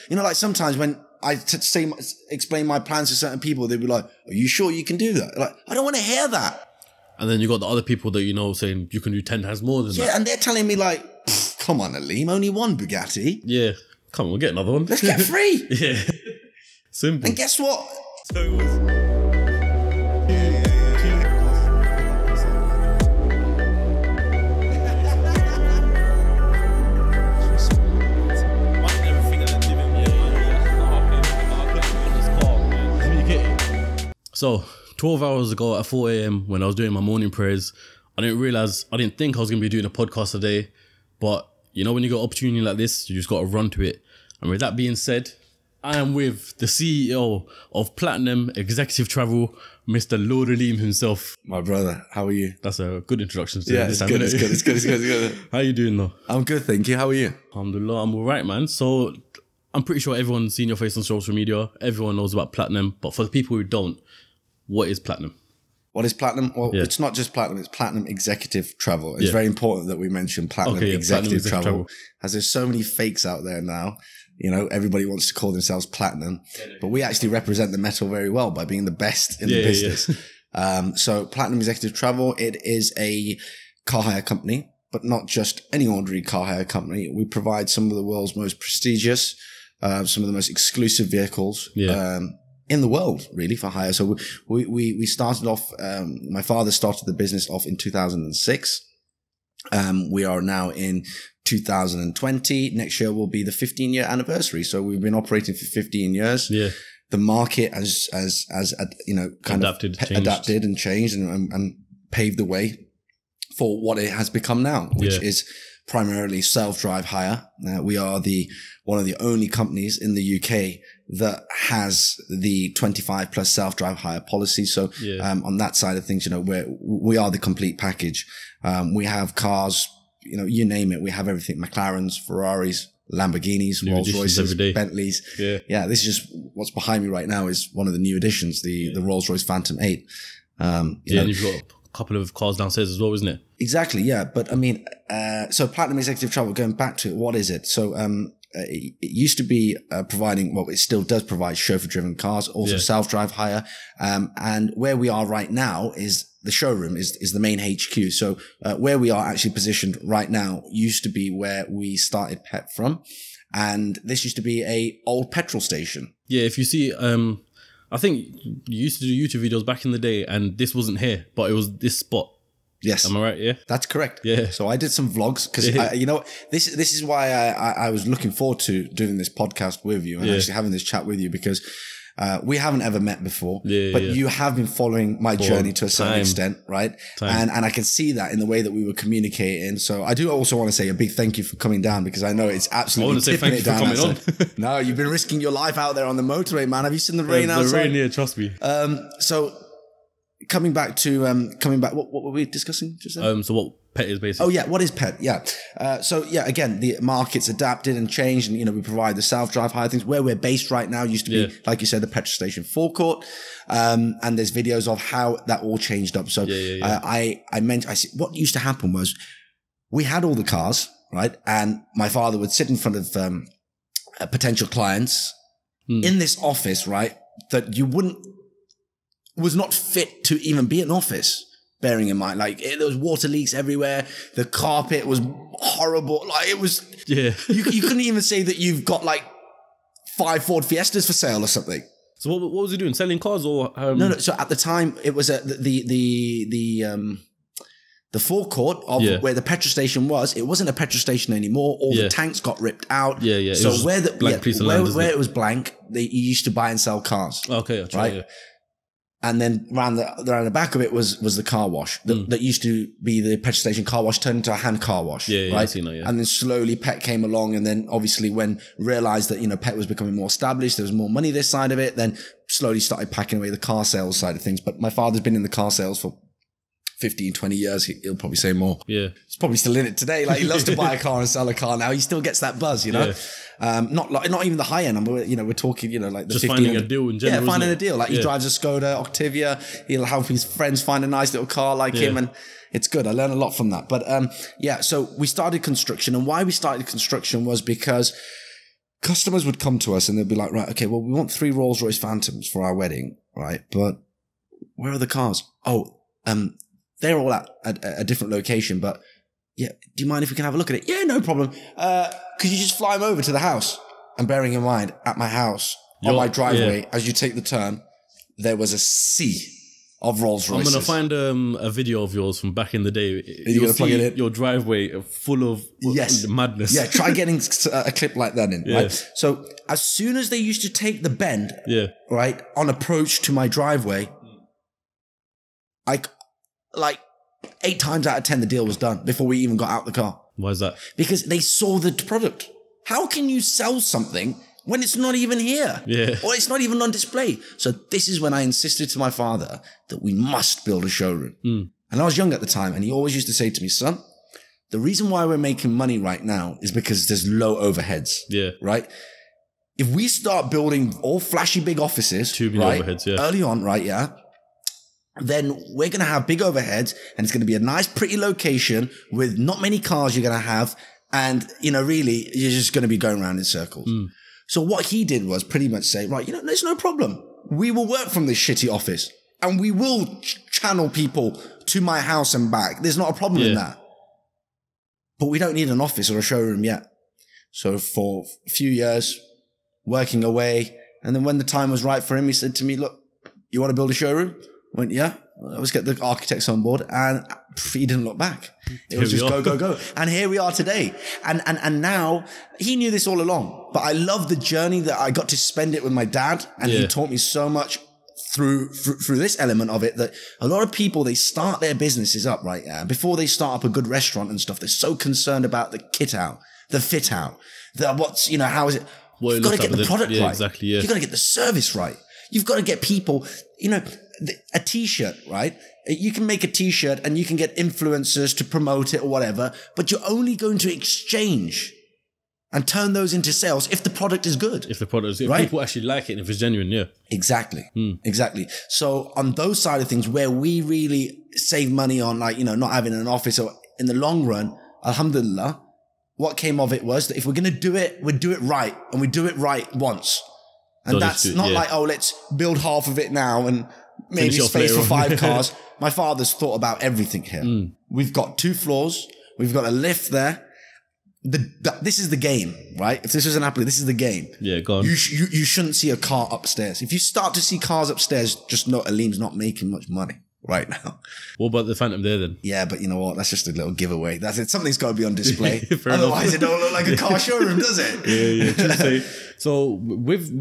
You know, like sometimes when I explain my plans to certain people, they'd be like, are you sure you can do that? Like, I don't want to hear that. And then you got the other people that you know saying you can do 10 times more than that. Yeah, and they're telling me like, come on, Aleem, only one Bugatti. Yeah, come on, we'll get another one. Let's get 3. Yeah, simple. And guess what? So 12 hours ago at 4 a.m. when I was doing my morning prayers, I didn't think I was going to be doing a podcast today, but you know, when you got an opportunity like this, you just got to run to it. And with that being said, I am with the CEO of Platinum Executive Travel, Mr. Lord Aleem himself. My brother, how are you? That's a good introduction to yeah, this it's time. Good, it's good. How you doing though? I'm good, thank you. How are you? Alhamdulillah, I'm all right, man. So I'm pretty sure everyone's seen your face on social media. Everyone knows about Platinum. But for the people who don't, what is Platinum? What is Platinum? Well, It's not just Platinum, it's Platinum Executive Travel. It's very important that we mention Platinum Executive Travel, as there's so many fakes out there now. You know, everybody wants to call themselves Platinum, but we actually represent the metal very well by being the best in the business. So Platinum Executive Travel, it is a car hire company, but not just any ordinary car hire company. We provide some of the world's most prestigious, some of the most exclusive vehicles, in the world, really, for hire. So we started off, my father started the business off in 2006. We are now in 2020. Next year will be the 15-year anniversary. So we've been operating for 15 years. Yeah. The market has you know, kind of adapted and changed and paved the way for what it has become now, which is primarily self-drive hire. We are one of the only companies in the UK that has the 25 plus self-drive hire policy. So, on that side of things, you know, we are the complete package. We have cars, you know, you name it. We have everything: Mclarens, Ferraris, Lamborghinis, Rolls Royces, Bentleys. Yeah. This is just what's behind me right now is one of the new additions, the Rolls Royce Phantom 8. And you've got a couple of cars downstairs as well, isn't it? Exactly. Yeah. But I mean, so Platinum Executive Travel, going back to it, what is it? So, it used to be providing, well, it still does provide chauffeur-driven cars, also self-drive hire. And where we are right now is the showroom is the main HQ. So where we are actually positioned right now used to be where we started P.E.T from. And this used to be a old petrol station. Yeah, if you see, I think you used to do YouTube videos back in the day and this wasn't here, but it was this spot. Yes. Am I right? Yeah. That's correct. Yeah. So I did some vlogs because, you know, this is why I was looking forward to doing this podcast with you and actually having this chat with you, because we haven't ever met before, but you have been following my journey to a certain extent, right? And I can see that in the way that we were communicating. So I do also want to say a big thank you for coming down, because I know it's absolutely tipping it down. I want to say thank you for coming on. No, you've been risking your life out there on the motorway, man. Have you seen the rain outside? The rain, yeah, trust me. So coming back, what were we discussing just then? So what P.E.T is basically. Oh yeah, what is P.E.T? Yeah. So yeah, again, the market's adapted and changed, and you know, we provide the self-drive hire things. Where we're based right now used to be, like you said, the petrol station forecourt. And there's videos of how that all changed up. So I see what used to happen was we had all the cars, right? And my father would sit in front of potential clients in this office, right? That was not fit to even be an office, bearing in mind, like there was water leaks everywhere. The carpet was horrible. Like it was, you couldn't even say that you've got like 5 Ford Fiestas for sale or something. So what was he doing? Selling cars or? No. So at the time it was the forecourt of where the petrol station was. It wasn't a petrol station anymore. All the tanks got ripped out. So where it was blank, you used to buy and sell cars. Okay, right. Yeah. And then around the back of it was the car wash that used to be the petrol station car wash turned into a hand car wash. Right? I see now, And then slowly P.E.T came along, and then obviously when realized that, you know, P.E.T was becoming more established, there was more money this side of it, then slowly started packing away the car sales side of things. But my father's been in the car sales for 15, 20 years. He'll probably say more. Yeah. He's probably still in it today. Like he loves to buy a car and sell a car now. He still gets that buzz, you know? Not even the high end. You know, we're talking, you know, like the just finding a deal in general. Yeah, finding a deal. Like he drives a Skoda Octavia. He'll help his friends find a nice little car like him, and it's good. I learned a lot from that. But so we started construction, and why we started construction was because customers would come to us and they'd be like, right, okay, well, we want 3 Rolls-Royce Phantoms for our wedding, right? But where are the cars? Oh, they're all at a different location, but yeah, do you mind if we can have a look at it? Yeah, no problem. Could you just fly them over to the house? And bearing in mind, at my house, on my driveway, as you take the turn, there was a sea of Rolls Royces. I'm going to find a video of yours from back in the day. You're going to plug it in? Your driveway full of madness. Yeah, try getting a clip like that in. Right? So as soon as they used to take the bend, right, on approach to my driveway, like 8 times out of 10, the deal was done before we even got out the car. Why is that? Because they saw the product. How can you sell something when it's not even here? Yeah. Or it's not even on display? So this is when I insisted to my father that we must build a showroom. And I was young at the time, and he always used to say to me, son, the reason why we're making money right now is because there's low overheads. Yeah. Right? If we start building all flashy big offices, too many overheads, early on, right, then we're going to have big overheads, and it's going to be a nice, pretty location with not many cars you're going to have. And, really, you're just going to be going around in circles. So what he did was pretty much say, right, there's no problem. We will work from this shitty office, and we will channel people to my house and back. There's not a problem in that. But we don't need an office or a showroom yet. So for a few years, working away. And then when the time was right for him, he said to me, look, you want to build a showroom? I went, yeah. Let's get the architects on board. And he didn't look back. It was just go, go, go. And here we are today. And now, he knew this all along. But I love the journey that I got to spend it with my dad. And he taught me so much through this element of it, that a lot of people, they start their businesses up, right? Before they start up a good restaurant and stuff, they're so concerned about the kit out, the fit out, how is it? You've got to get the product right. Exactly, You've got to get the service right. You've got to get people, a t-shirt, right? You can make a t-shirt and you can get influencers to promote it or whatever, but you're only going to exchange and turn those into sales if the product is good. If people actually like it and if it's genuine, Exactly. Exactly. So on those side of things where we really save money on not having an office, or in the long run, alhamdulillah, what came of it was that if we're going to do it, we'd do it right, and we do it right once. And that's not like, let's build half of it now and maybe space for 5 cars. My father's thought about everything here. We've got 2 floors. We've got a lift there. This is the game, right? If this was an Apple, this is the game. Yeah, go on. You shouldn't see a car upstairs. If you start to see cars upstairs, just know Aleem's not making much money right now. What about the Phantom there then? Yeah, but you know what? That's just a little giveaway. That's it. Something's got to be on display. Otherwise, it don't look like a car showroom, does it? Yeah. So with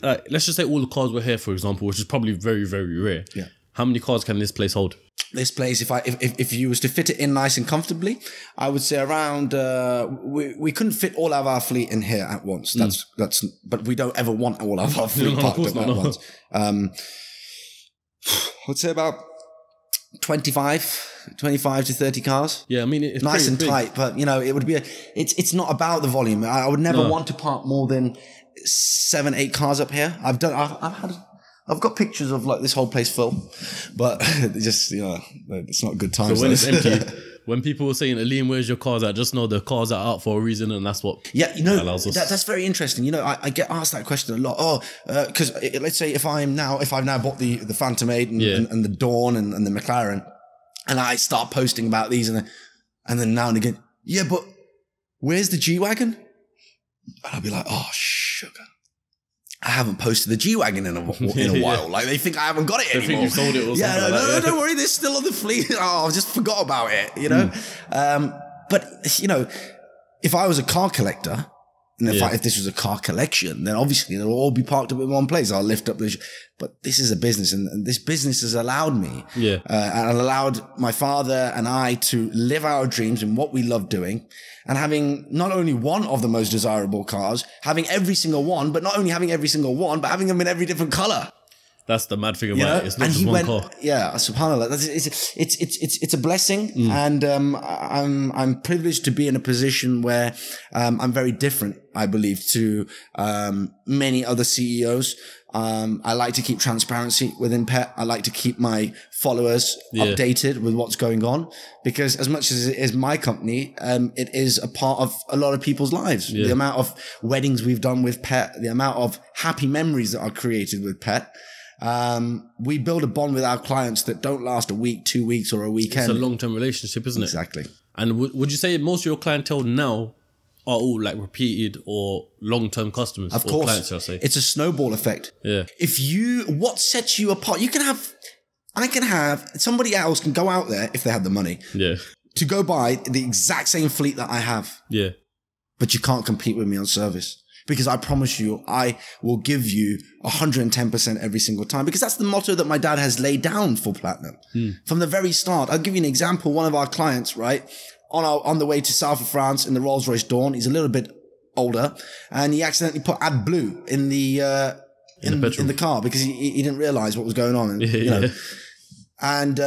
let's just say all the cars were here, for example, which is probably very, very rare. Yeah. How many cars can this place hold? This place, if you was to fit it in nice and comfortably, I would say around, we couldn't fit all of our fleet in here at once. But we don't ever want all of our fleet parked at once. I'd say about 25 to 30 cars. Yeah, I mean, it's nice and big. Tight, but it would be it's not about the volume. I would never want to park more than 7, 8 cars up here. I've got pictures of this whole place full, but just, it's not good times. So when it's empty, when people are saying, Aleem, where's your cars at? Just know the cars are out for a reason, and that's what allows us. That's very interesting. I get asked that question a lot. Because let's say if I've now bought the Phantom 8 and the Dawn and the Mclaren, and I start posting about these, and then now and again, but where's the G-Wagon? And I'll be like, oh, sugar. I haven't posted the G-Wagon in a while. Like, they think I haven't got it anymore. They think you sold it or something no, don't worry. They're still on the fleet. Oh, I just forgot about it, But, if I was a car collector, and if this was a car collection, then obviously they'll all be parked up in one place. I'll lift up but this is a business, and this business has allowed me, and allowed my father and I to live our dreams in what we love doing, and having not only one of the most desirable cars, having every single one, but not only having every single one, but having them in every different color. That's the mad thing about it. It's not just one car. Yeah, subhanAllah. It's a blessing, and I'm privileged to be in a position where I'm very different, I believe, to many other CEOs. I like to keep transparency within P.E.T. I like to keep my followers updated with what's going on, because as much as it is my company, it is a part of a lot of people's lives. The amount of weddings we've done with P.E.T, the amount of happy memories that are created with P.E.T. We build a bond with our clients that don't last a week, 2 weeks, or a weekend. It's a long-term relationship, isn't it? Exactly. And would you say most of your clientele now are all like repeated or long-term customers? Of or course. Clients, I'll say. It's a snowball effect. Yeah. What sets you apart, I can have, somebody else can go out there, if they have the money, to go buy the exact same fleet that I have. Yeah. But you can't compete with me on service. Because I promise you, I will give you 110% every single time. Because that's the motto that my dad has laid down for Platinum. From the very start. I'll give you an example. One of our clients, right, on the way to south of France in the Rolls-Royce Dawn, he's a little bit older, and he accidentally put AdBlue in the car because he didn't realize what was going on. And, you know. And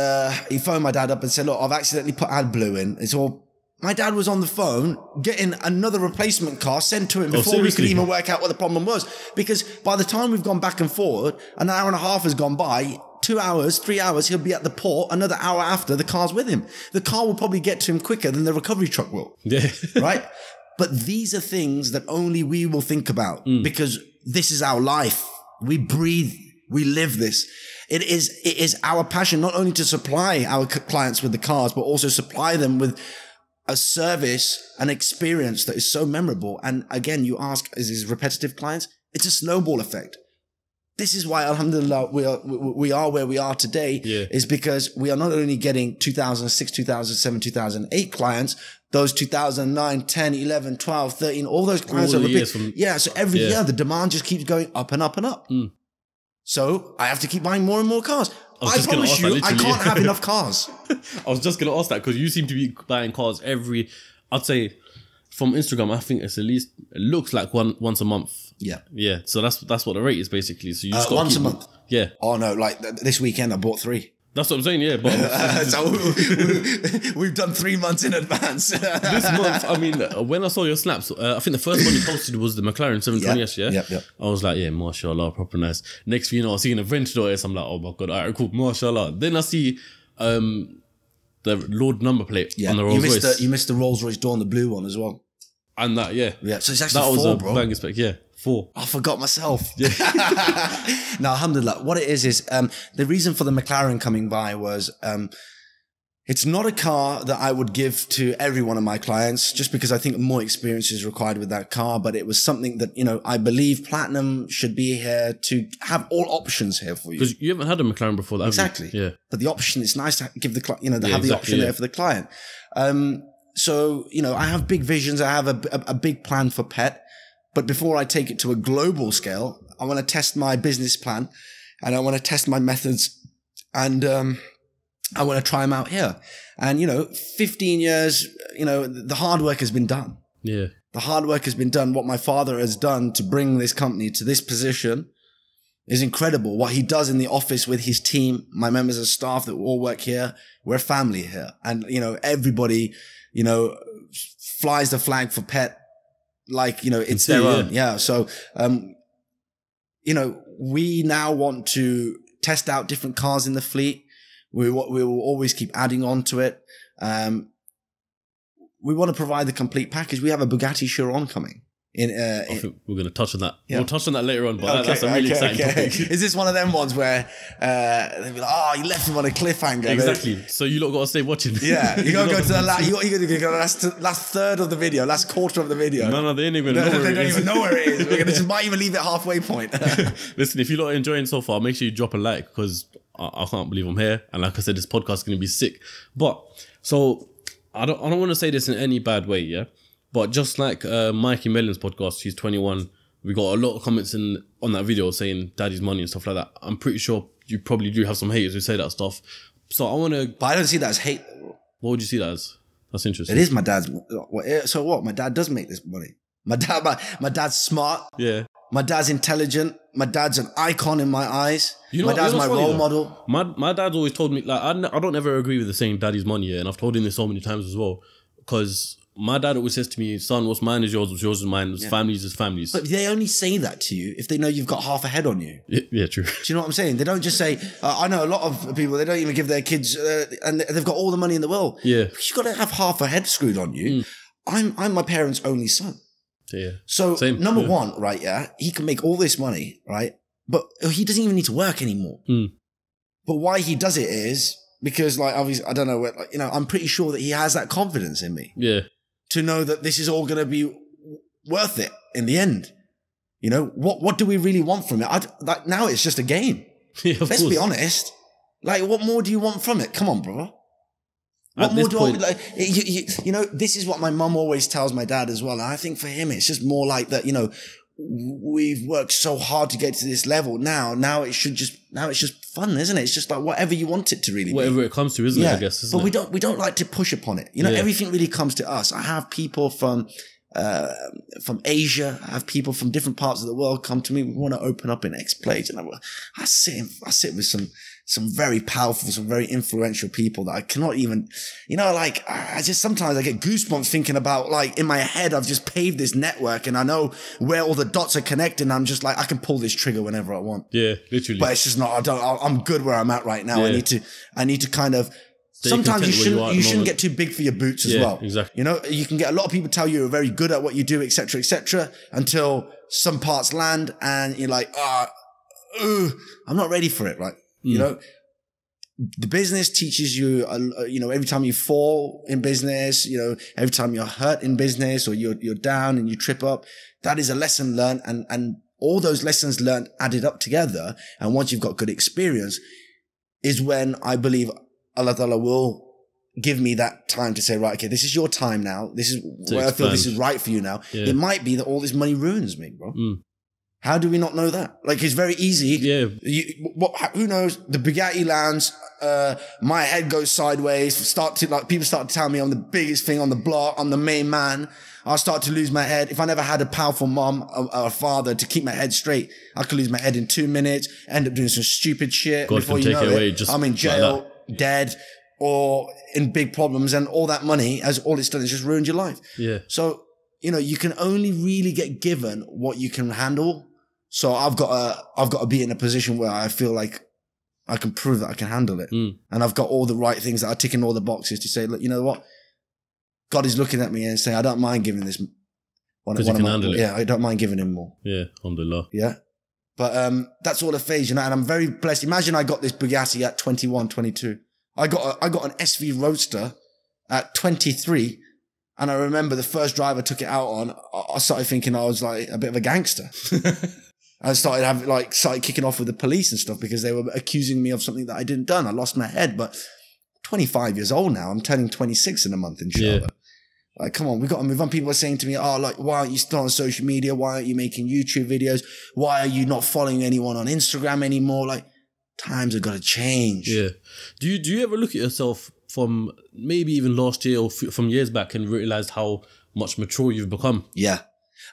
he phoned my dad up and said, look, I've accidentally put AdBlue in. It's all... My dad was on the phone getting another replacement car sent to him before we could even work out what the problem was. Because by the time we've gone back and forward, an hour and a half has gone by, 2 hours, 3 hours, he'll be at the port, another hour after, the car's with him. The car will probably get to him quicker than the recovery truck will. Yeah. Right? But these are things that only we will think about because this is our life. We breathe, we live this. It is our passion not only to supply our clients with the cars, but also supply them with a service, an experience that is so memorable. And again, you ask, is these repetitive clients? It's a snowball effect. This is why, alhamdulillah, we are where we are today, is because we are not only getting 2006, 2007, 2008 clients, those 2009, 10, 11, 12, 13, all those clients are repeat. So every year the demand just keeps going up and up and up. So I have to keep buying more and more cars. I promise you, I can't have enough cars. I was just going to ask that because you seem to be buying cars I'd say from Instagram, I think it's at least, it looks like once a month. Yeah. Yeah. So that's what the rate is basically. So you just got once a month. Yeah. Oh no, like this weekend I bought 3. That's what I'm saying, yeah. But so we've done 3 months in advance. This month, I mean, when I saw your snaps, I think the first one you posted was the Mclaren 720S, yeah? I was like, yeah, mashallah, proper nice. Next thing you know, I see an Aventador S, I'm like, oh my God, all right, cool, mashallah. Then I see the Lord number plate on the Rolls Royce. You missed the Rolls Royce Dawn, the blue one as well. And that, yeah. Yeah, so it's actually 4, bro. Bang spec, yeah. 4. I forgot myself. Yeah. Now, alhamdulillah, what it is the reason for the Mclaren coming by was it's not a car that I would give to every one of my clients just because I think more experience is required with that car. But it was something that, you know, I believe Platinum should be here to have all options here for you. Because you haven't had a Mclaren before, that exactly. Yeah. But the option, it's nice to give the client, you know, have the option there for the client. So, you know, I have big visions. I have a big plan for P.E.T. But before I take it to a global scale, I want to test my business plan and I want to test my methods and I want to try them out here. And, you know, 15 years, you know, the hard work has been done. Yeah. The hard work has been done. What my father has done to bring this company to this position is incredible. What he does in the office with his team, my members of staff that all work here, we're family here. And, you know, everybody, you know, flies the flag for P.E.T. like, you know, it's their own. Yeah. So, you know, we now want to test out different cars in the fleet. We will always keep adding on to it. We want to provide the complete package. We have a Bugatti Chiron coming. I think we're going to touch on that. Yeah. We'll touch on that later on, but that's a really exciting topic. Is this one of them ones where they'll be like, oh, you left him on a cliffhanger? Exactly. So you lot got to stay watching. Yeah. You got to go to the last third of the video, last quarter of the video. No, they ain't even know where it is. They don't even know where it is. We're going to just might even leave it halfway point. Listen, if you're not enjoying so far, make sure you drop a like because I can't believe I'm here. And like I said, this podcast is going to be sick. But so I don't want to say this in any bad way, yeah? But just like Mikey Mellon's podcast, he's 21. We got a lot of comments on that video saying daddy's money and stuff like that. I'm pretty sure you probably do have some haters who say that stuff. So I want to... But I don't see that as hate. What would you see that as? That's interesting. It is my dad's... So what? My dad does make this money. My dad's smart. Yeah. My dad's intelligent. My dad's an icon in my eyes. My dad's my role model. My dad's always told me, like, I don't ever agree with the saying daddy's money, yeah, and I've told him this so many times as well, because my dad always says to me, son, what's mine is yours, what's yours is mine, what's family's is family's. But they only say that to you if they know you've got half a head on you. Yeah, true. Do you know what I'm saying? They don't just say, I know a lot of people, they don't even give their kids, and they've got all the money in the world. Yeah. But you've got to have half a head screwed on you. I'm my parents' only son. Yeah. So number one, right, he can make all this money, right? But he doesn't even need to work anymore. But why he does it is because, like, obviously, I don't know, I'm pretty sure that he has that confidence in me. Yeah. To know that this is all going to be worth it in the end. You know, what do we really want from it? Like, now it's just a game. Yeah, Let's be honest. Like, what more do you want from it? Come on, brother. What more do I like? You know, this is what my mum always tells my dad as well. And I think for him, it's just more like that, we've worked so hard to get to this level. Now it's just fun, isn't it? It's just like whatever you want it to really be. Whatever it comes to, isn't it? I guess. But we don't like to push upon it. Everything really comes to us. I have people from Asia. I have people from different parts of the world come to me. We want to open up an X Place, and I sit with some very powerful, some very influential people that I cannot even, I just sometimes I get goosebumps thinking about, like, in my head, I've just paved this network and I know where all the dots are connected, and I'm just like, I can pull this trigger whenever I want. Yeah, literally. But it's just not, I'm good where I'm at right now. Yeah. I need to kind of, sometimes you shouldn't get too big for your boots as well. Exactly. You can get a lot of people tell you you're very good at what you do, etc., until some parts land and you're like, I'm not ready for it, right? The business teaches you, every time you fall in business, every time you're hurt in business or you're down and you trip up, that is a lesson learned, and all those lessons learned added up together. And once you've got good experience is when I believe Allah Ta'ala will give me that time to say, right, okay, this is your time now. This is where I feel this is right for you now. Yeah. It might be that all this money ruins me, bro. How do we not know that? Like, it's very easy. Yeah. Who knows? The Bugatti lands, my head goes sideways, people start to tell me I'm the biggest thing on the block, I'm the main man. I'll start to lose my head. If I never had a powerful mom or a father to keep my head straight, I could lose my head in 2 minutes, end up doing some stupid shit. God before can you take know it away, it, just I'm in jail, like dead, or in big problems, and all that money, all it's done is just ruined your life. Yeah. So, you can only really get given what you can handle. So I've got to be in a position where I feel like I can prove that I can handle it. And I've got all the right things that are ticking all the boxes to say, look, you know what? God is looking at me and saying, I don't mind giving this. Because you can handle it. Yeah, I don't mind giving him more. Yeah, alhamdulillah. Yeah. But that's all a phase, and I'm very blessed. Imagine I got this Bugatti at 21, 22. I got an SV Roadster at 23. And I remember the first drive I took it out on, I started thinking I was like a bit of a gangster. I started kicking off with the police and stuff because they were accusing me of something that I didn't done. I lost my head, but 25 years old now. I'm turning 26 in a month, inshallah. Yeah. Like, come on, we got to move on. People are saying to me, why aren't you still on social media? Why aren't you making YouTube videos? Why are you not following anyone on Instagram anymore? Like, times have got to change. Yeah. Do you ever look at yourself from maybe even last year or from years back and realize how much mature you've become? Yeah.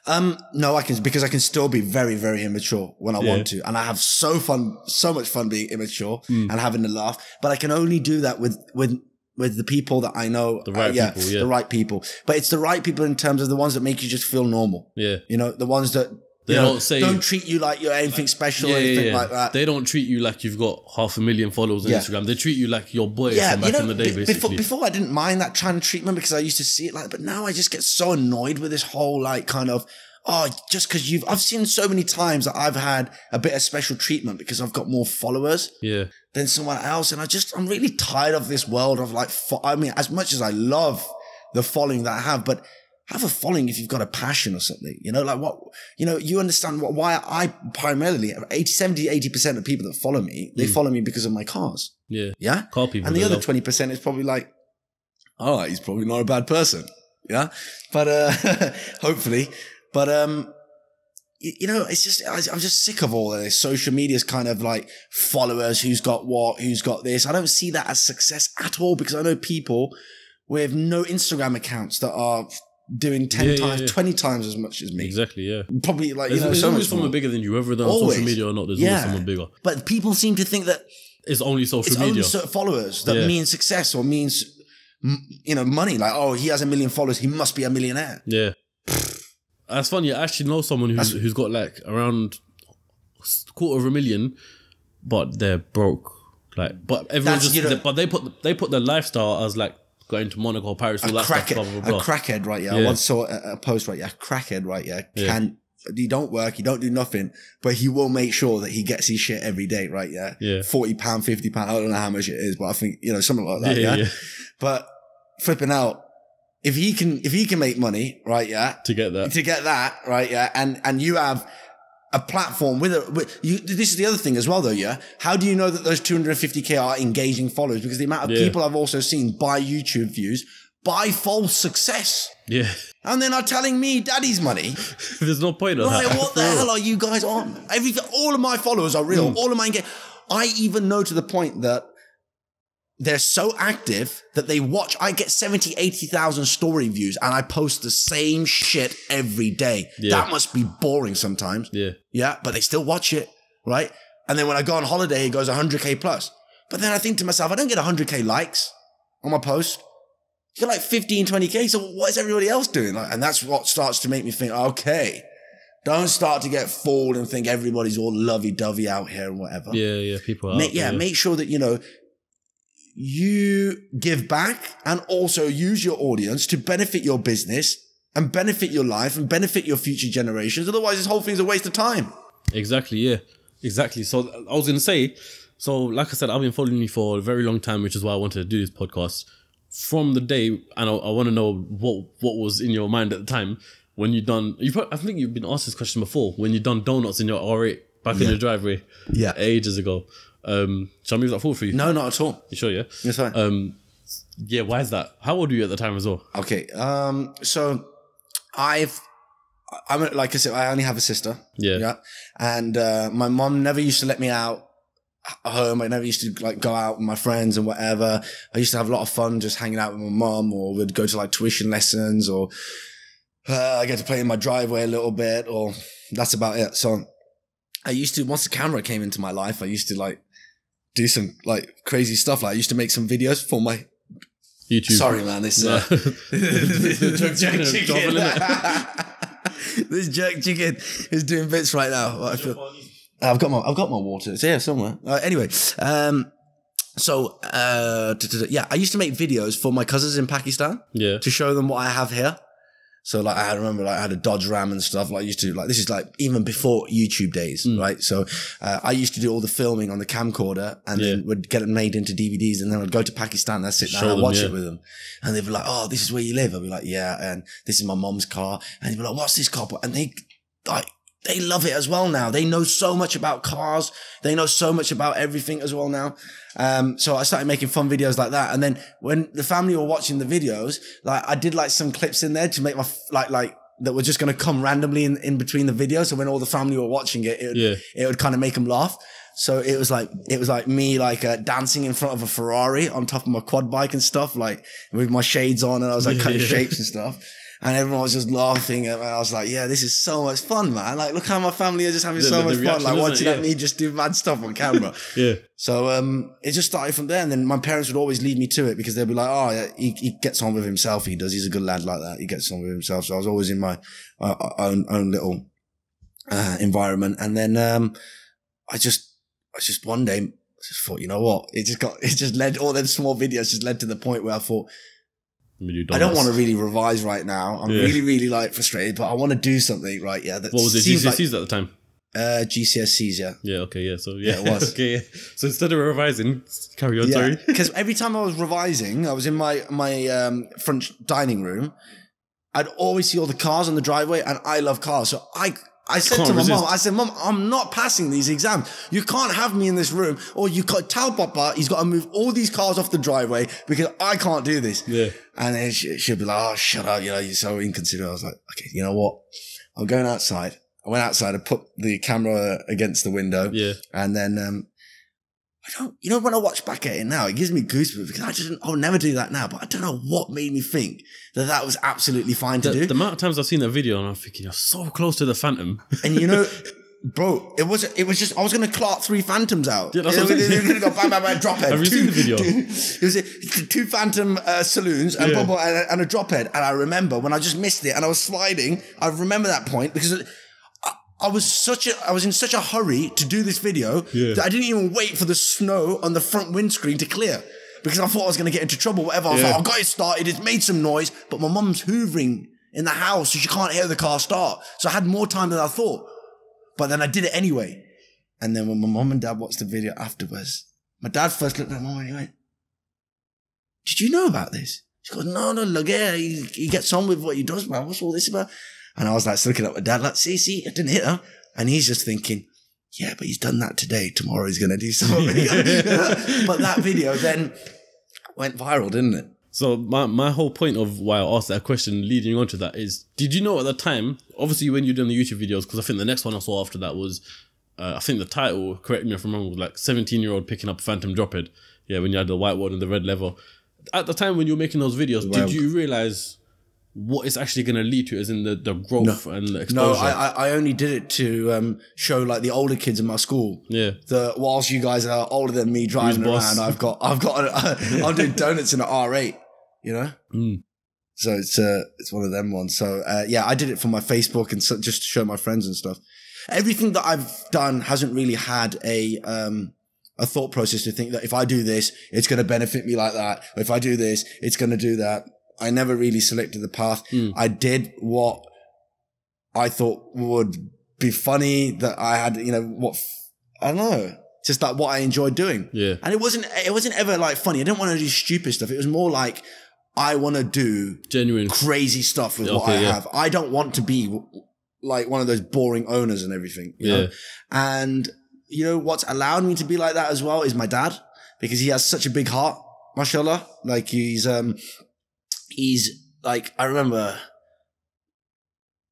No, because I can still be very, very immature when I want to. And I have so much fun being immature and having a laugh. But I can only do that with the people that I know. The right people, the right people. But it's the right people in terms of the ones that make you just feel normal. Yeah. The ones that don't treat you like you're anything special or anything like that. They don't treat you like you've got 500,000 followers on Instagram. They treat you like your boy from back in the day, basically. Before I didn't mind that kind of treatment because I used to see it but now I just get so annoyed with this whole kind of, just because I've seen so many times that I've had a bit of special treatment because I've got more followers than someone else. And I'm really tired of this world of as much as I love the following that I have, but have a following if you've got a passion or something, you understand why I primarily 80% of people that follow me, they follow me because of my cars. Yeah. Yeah. Car people. And the other 20% is probably like, he's probably not a bad person. Yeah. But, hopefully, but, it's just, I'm just sick of all of this. Social media's kind of like followers, who's got what, who's got this. I don't see that as success at all because I know people with no Instagram accounts that are doing 10 times, 20 times as much as me. Exactly, yeah. Probably like, there's always someone bigger than you, whether they're on social media or not. There's always someone bigger. But people seem to think that it's only social media. It's only followers that means success or means, money. Like, oh, he has 1 million followers, he must be a millionaire. Yeah. That's funny. I actually know someone who's got like around 250,000, but they're broke. Like, but everyone but they put their lifestyle as like going to Monaco, Paris, all that stuff, blah, blah, blah. A crackhead, right? Yeah. I once saw a post, right? Yeah, crackhead, right? Yeah. He don't work, he don't do nothing, but he will make sure that he gets his shit every day, right? Yeah. £40, £50. I don't know how much it is, but I think, something like that. Yeah. But flipping out, if he can make money, right? Yeah. To get that, right? Yeah. And you have a platform with you. This is the other thing as well, though. Yeah. How do you know that those 250K are engaging followers? Because the amount of people I've also seen buy YouTube views, buy false success. Yeah. And they're not telling me daddy's money. There's no point on that. Right, what the hell are you guys on? All of my followers are real. All of my I even know to the point that they're so active that they watch. I get 70, 80,000 story views and I post the same shit every day. Yeah. That must be boring sometimes. Yeah. Yeah, but they still watch it, right? And then when I go on holiday, it goes 100K plus. But then I think to myself, I don't get 100K likes on my post. You get like 15, 20K. So what is everybody else doing? And that's what starts to make me think, okay, don't start to get fooled and think everybody's all lovey-dovey out here and whatever. Yeah, people are. Make sure that, you give back and also use your audience to benefit your business and benefit your life and benefit your future generations. Otherwise, this whole thing's a waste of time. Exactly, yeah. Exactly. So I was going to say, like I said, I've been following you for a very long time, which is why I wanted to do this podcast. From the day, and I want to know what was in your mind at the time when you done, I think you've been asked this question before, when you done donuts in your R8 back in your driveway ages ago. Shall I move that forward for you? No, not at all. You sure, yeah? Yes, fine. Yeah, why is that? How old were you at the time as well? Okay, so I'm like I said, I only have a sister. Yeah. And my mom never used to let me out home. I never used to like go out with my friends and whatever. I used to have a lot of fun just hanging out with my mom, or we'd go to like tuition lessons, or I get to play in my driveway a little bit, or that's about it. So I used to, once the camera came into my life, I used to like do some like crazy stuff. Like I used to make some videos for my YouTube. Sorry, man. This jerk chicken. This jerk chicken is doing bits right now. I feel. I've got my water. It's here somewhere. Anyway, I used to make videos for my cousins in Pakistan. Yeah. To show them what I have here. So like I remember I had a Dodge Ram and stuff. Like I used to this is like even before YouTube days, right? So I used to do all the filming on the camcorder and then would get it made into DVDs, and then I'd go to Pakistan and I'd sit down and watch it with them. And they'd be like, "Oh, this is where you live?" I'd be like, "Yeah," and this is my mom's car. And they'd be like, "What's this car?" And they love it as well now. They know so much about cars. They know so much about everything as well now. So I started making fun videos like that. And then when the family were watching the videos, like I did like some clips in there to make my, like that were just going to come randomly in between the videos. So when all the family were watching it would kind of make them laugh. So it was like me dancing in front of a Ferrari on top of my quad bike and stuff, like with my shades on, and I was like cutting shapes and stuff. And everyone was just laughing, and I was like, yeah, this is so much fun, man. Like, look how my family are just having so much fun, like watching me just do mad stuff on camera. So, it just started from there. And then my parents would always lead me to it because they'd be like, oh, yeah, he gets on with himself. He's a good lad like that. He gets on with himself. So I was always in my own little, environment. And then, I just one day, I just thought, you know what? It just led, all them small videos just led to the point where I thought, I don't want to really revise right now. I'm really, really like frustrated, but I want to do something, right? Yeah. What was it? GCSEs at the time? GCSEs, yeah. Yeah, okay, yeah. So, yeah, it was. Okay, yeah. So instead of revising, carry on, sorry. Because every time I was revising, I was in my front dining room. I'd always see all the cars on the driveway, and I love cars. So I said to my mom, I said, Mom, I'm not passing these exams. You can't have me in this room, or you can't tell Papa he's got to move all these cars off the driveway because I can't do this. Yeah. And then she'd be like, oh, shut up. You're so inconsiderate. I was like, okay, you know what? I'm going outside. I went outside and put the camera against the window. Yeah. And then, I you know, when I watch back at it now, it gives me goosebumps because I would never do that now, but I don't know what made me think that was absolutely fine to do. The amount of times I've seen that video and I'm thinking, you're so close to the Phantom. And you know, bro, it was just, I was going to clock 3 Phantoms out. Yeah, that's what I'm saying. Going to go bang, bang, bang, drop head. Have you seen the video? It was 2 Phantom saloons and, and a drop head. And I remember when I just missed it and I was sliding, I remember that point because I was in such a hurry to do this video that I didn't even wait for the snow on the front windscreen to clear because I thought I was going to get into trouble, whatever. I was like, I got it started, it's made some noise, but my mum's hoovering in the house so she can't hear the car start. So I had more time than I thought, but then I did it anyway. And then when my mum and dad watched the video afterwards, my dad first looked at my mum and he went, did you know about this? She goes, no, look here, he gets on with what he does, man. What's all this about? And I was like looking at my dad, like, see, I didn't hit her. And he's just thinking, yeah, but he's done that today. Tomorrow he's going to do something. But that video then went viral, didn't it? So my whole point of why I asked that question leading on to that is, did you know at the time, obviously when you're doing the YouTube videos, because I think the next one I saw after that was, I think the title, correct me if I'm wrong, was like 17-year-old picking up a Phantom drophead. Yeah, when you had the white one and the red leather. At the time when you were making those videos, did you realize what it's actually going to lead to, as in the growth and the exposure? No, I only did it to show like the older kids in my school. Yeah. Whilst you guys are older than me driving around, I'm doing donuts in an R8, you know? Mm. So it's one of them ones. So yeah, I did it for my Facebook and just to show my friends and stuff. Everything that I've done hasn't really had a thought process to think that if I do this, it's going to benefit me like that. Or if I do this, it's going to do that. I never really selected the path. I did what I thought would be funny, that I had, you know, I don't know, just like what I enjoyed doing. Yeah. And it wasn't ever like funny. I didn't want to do stupid stuff. It was more like, I want to do genuine crazy stuff with what I have. I don't want to be like one of those boring owners and everything. You know? And you know, what's allowed me to be like that as well is my dad, because he has such a big heart, mashallah. Like he's like, I remember,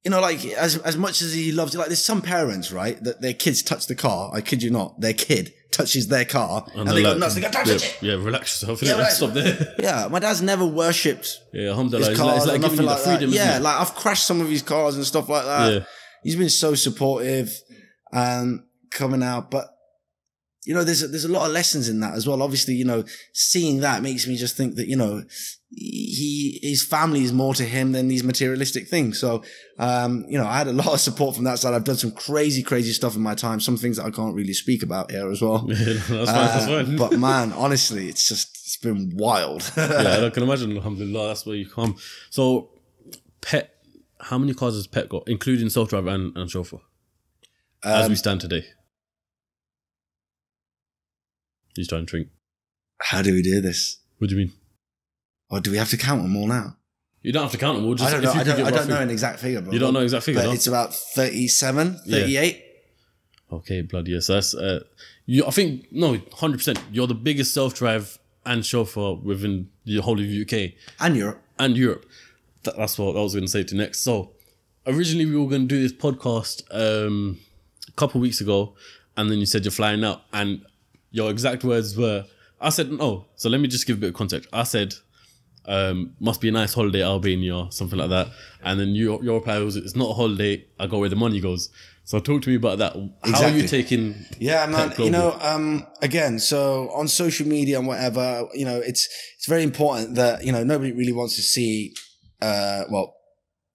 you know, like as much as he loves it, like there's some parents, right, that their kids touch the car. I kid you not, their kid touches their car and they go nuts. They go, don't touch it. Yeah, relax yourself. Yeah, stop there. Yeah, my dad's never worshipped alhamdulillah. his cars. It's like giving you the freedom. Yeah, like I've crashed some of his cars and stuff like that. Yeah. He's been so supportive and coming out, but you know, there's a lot of lessons in that as well. Obviously, you know, seeing that makes me just think that, you know, his family is more to him than these materialistic things. So, you know, I had a lot of support from that side. I've done some crazy stuff in my time. Some things that I can't really speak about here as well. Yeah, that's fine. But man, honestly, it's been wild. Yeah, I can imagine. Alhamdulillah, that's where you come. So, P.E.T, how many cars has P.E.T got, including self-drive and chauffeur, as we stand today? He's trying to drink. How do we do this? What do you mean? Or do we have to count them all now? You don't have to count them all. Just, I don't know an exact figure, bro. You don't know exact figure, but it's about 37, 38. Yeah. Okay, bloody yes. That's I think 100%. You're the biggest self-drive and chauffeur within the whole of the UK and Europe. That's what I was going to say to next. So originally we were going to do this podcast a couple of weeks ago, and then you said you're flying out, and your exact words were, I said, no. So let me just give a bit of context. I said, must be a nice holiday, Albania, or something like that. And then your reply was, it's not a holiday, I go where the money goes. So talk to me about that. How are you taking? Yeah, man, you know, again, so on social media and whatever, you know, it's very important that, you know, nobody really wants to see, well,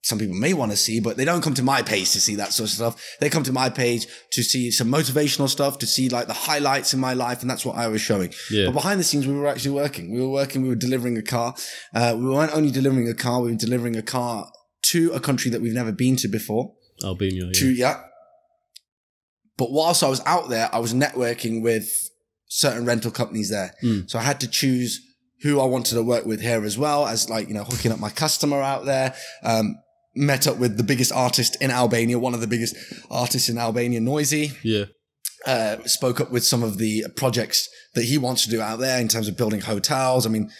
some people may want to see, but they don't come to my page to see that sort of stuff. They come to my page to see some motivational stuff, to see like the highlights in my life. And that's what I was showing. Yeah. But behind the scenes, we were actually working. We were delivering a car. We weren't only delivering a car, we were delivering a car to a country that we've never been to before. Albania, But whilst I was out there, I was networking with certain rental companies there. So I had to choose who I wanted to work with here as well, as like, you know, hooking up my customer out there. Met up with the biggest artist in Albania, one of the biggest artists in Albania, Noisy. Yeah. Spoke up with some of the projects that he wants to do out there in terms of building hotels. I mean,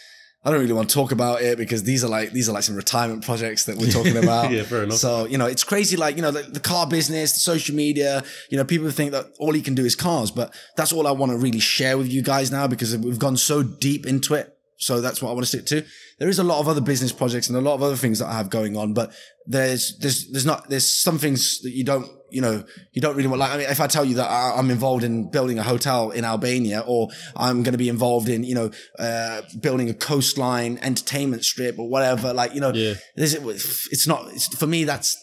I don't really want to talk about it because these are like some retirement projects that we're talking about. Yeah, fair enough. So, it's crazy. Like, the car business, the social media, people think that all you can do is cars, but that's all I want to really share with you guys now because we've gone so deep into it. So that's what I want to stick to. There is a lot of other business projects and a lot of other things that I have going on, but there's some things that you don't really want. Like, I mean, if I tell you that I'm involved in building a hotel in Albania, or I'm going to be involved in, building a coastline entertainment strip or whatever, like, for me, that's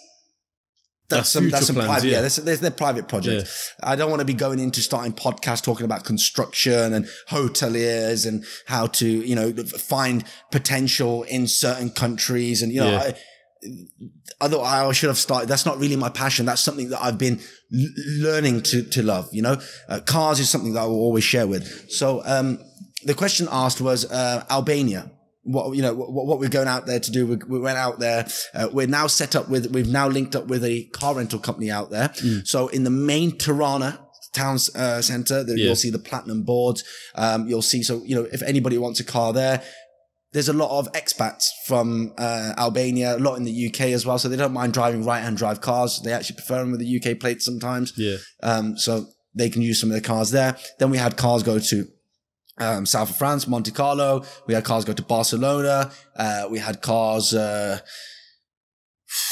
some private, they're private projects. Yeah. I don't want to be going into starting podcasts talking about construction and hoteliers and how to, find potential in certain countries. And, although I should have started, that's not really my passion. That's something that I've been learning to love, cars is something that I will always share with. So, the question asked was, Albania. What we're going out there to do. We went out there. We're now we've now linked up with a car rental company out there. So in the main Tirana town center, you'll see the platinum boards. You'll see, if anybody wants a car there's a lot of expats from Albania, a lot in the UK as well. So they don't mind driving right-hand drive cars. They actually prefer them with the UK plates sometimes. Yeah. So they can use some of their cars there. Then we had cars go to south of France, Monte Carlo. We had cars go to Barcelona. We had cars,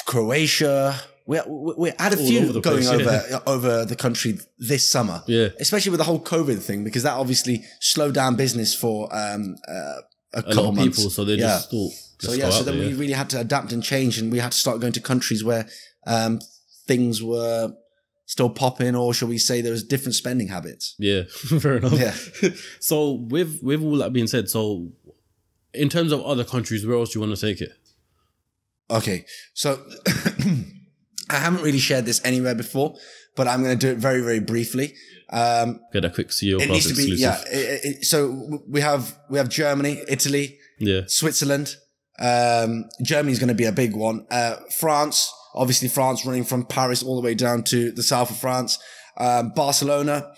Croatia. We had a few going over the country this summer. Yeah. Especially with the whole COVID thing, because that obviously slowed down business for, a couple months. People, so they just thought, so then we really had to adapt and change, and we had to start going to countries where, things were still popping, or shall we say there was different spending habits. Yeah, fair enough. Yeah. So with all that being said, so in terms of other countries, where else do you want to take it? Okay, so I haven't really shared this anywhere before, but I'm going to do it very, very briefly. Get a quick CEOCAST exclusive. Yeah. So we have Germany, Italy, Switzerland. Germany's going to be a big one. France. Obviously, France running from Paris all the way down to the south of France. Barcelona,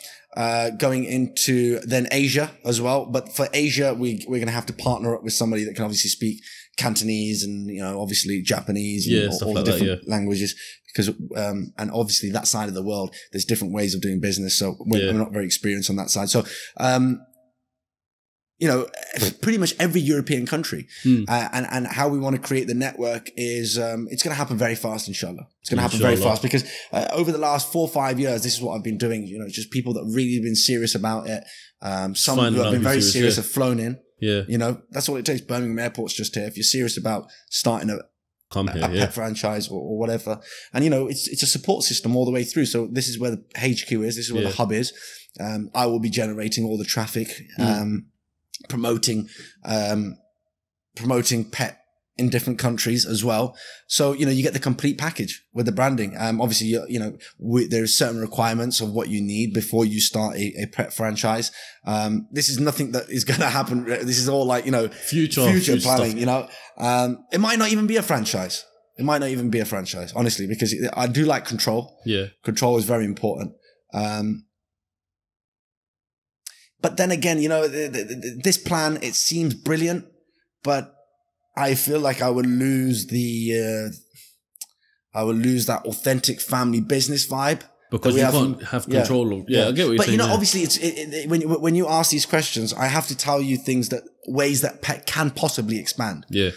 going into then Asia as well. But for Asia, we're going to have to partner up with somebody that can obviously speak Cantonese and, obviously Japanese and all the different languages. Because, and obviously that side of the world, there's different ways of doing business. So we're not very experienced on that side. So, pretty much every European country. And how we want to create the network is, it's going to happen very fast, inshallah. It's going to happen very fast because, over the last 4 or 5 years, this is what I've been doing, just people that really have been serious about it. Some who have been very serious have flown in. Yeah. That's all it takes. Birmingham Airport's just here. If you're serious about starting a pet franchise or whatever. And, it's a support system all the way through. So this is where the HQ is. This is where the hub is. I will be generating all the traffic, promoting pet in different countries as well. So, you get the complete package with the branding. Obviously, there's certain requirements of what you need before you start a pet franchise. This is nothing that is going to happen. This is all like, future planning, it might not even be a franchise. It might not even be a franchise, honestly, because I do like control. Yeah. Control is very important. But then again, this plan, it seems brilliant, but I feel like I would lose that authentic family business vibe. Because you can't have control of, I get what you're saying. But, obviously when you ask these questions, I have to tell you ways that pet can possibly expand. Yeah.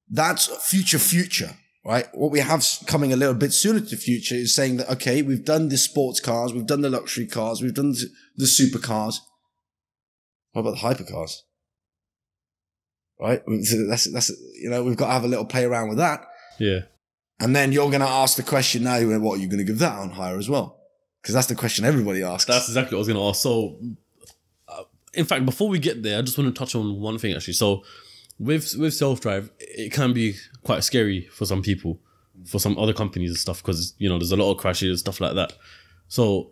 That's future, right? What we have coming a little bit sooner to the future is saying that, okay, we've done the sports cars, we've done the luxury cars, we've done the supercars. What about the hypercars? Right? So that's we've got to have a little play around with that. Yeah. And then you're going to ask the question now, what, are you going to give that on hire as well? Because that's the question everybody asks. That's exactly what I was going to ask. So, in fact, before we get there, I just want to touch on one thing actually. So, with self-drive, it can be quite scary for some people, for some other companies and stuff, because, there's a lot of crashes and stuff like that. So,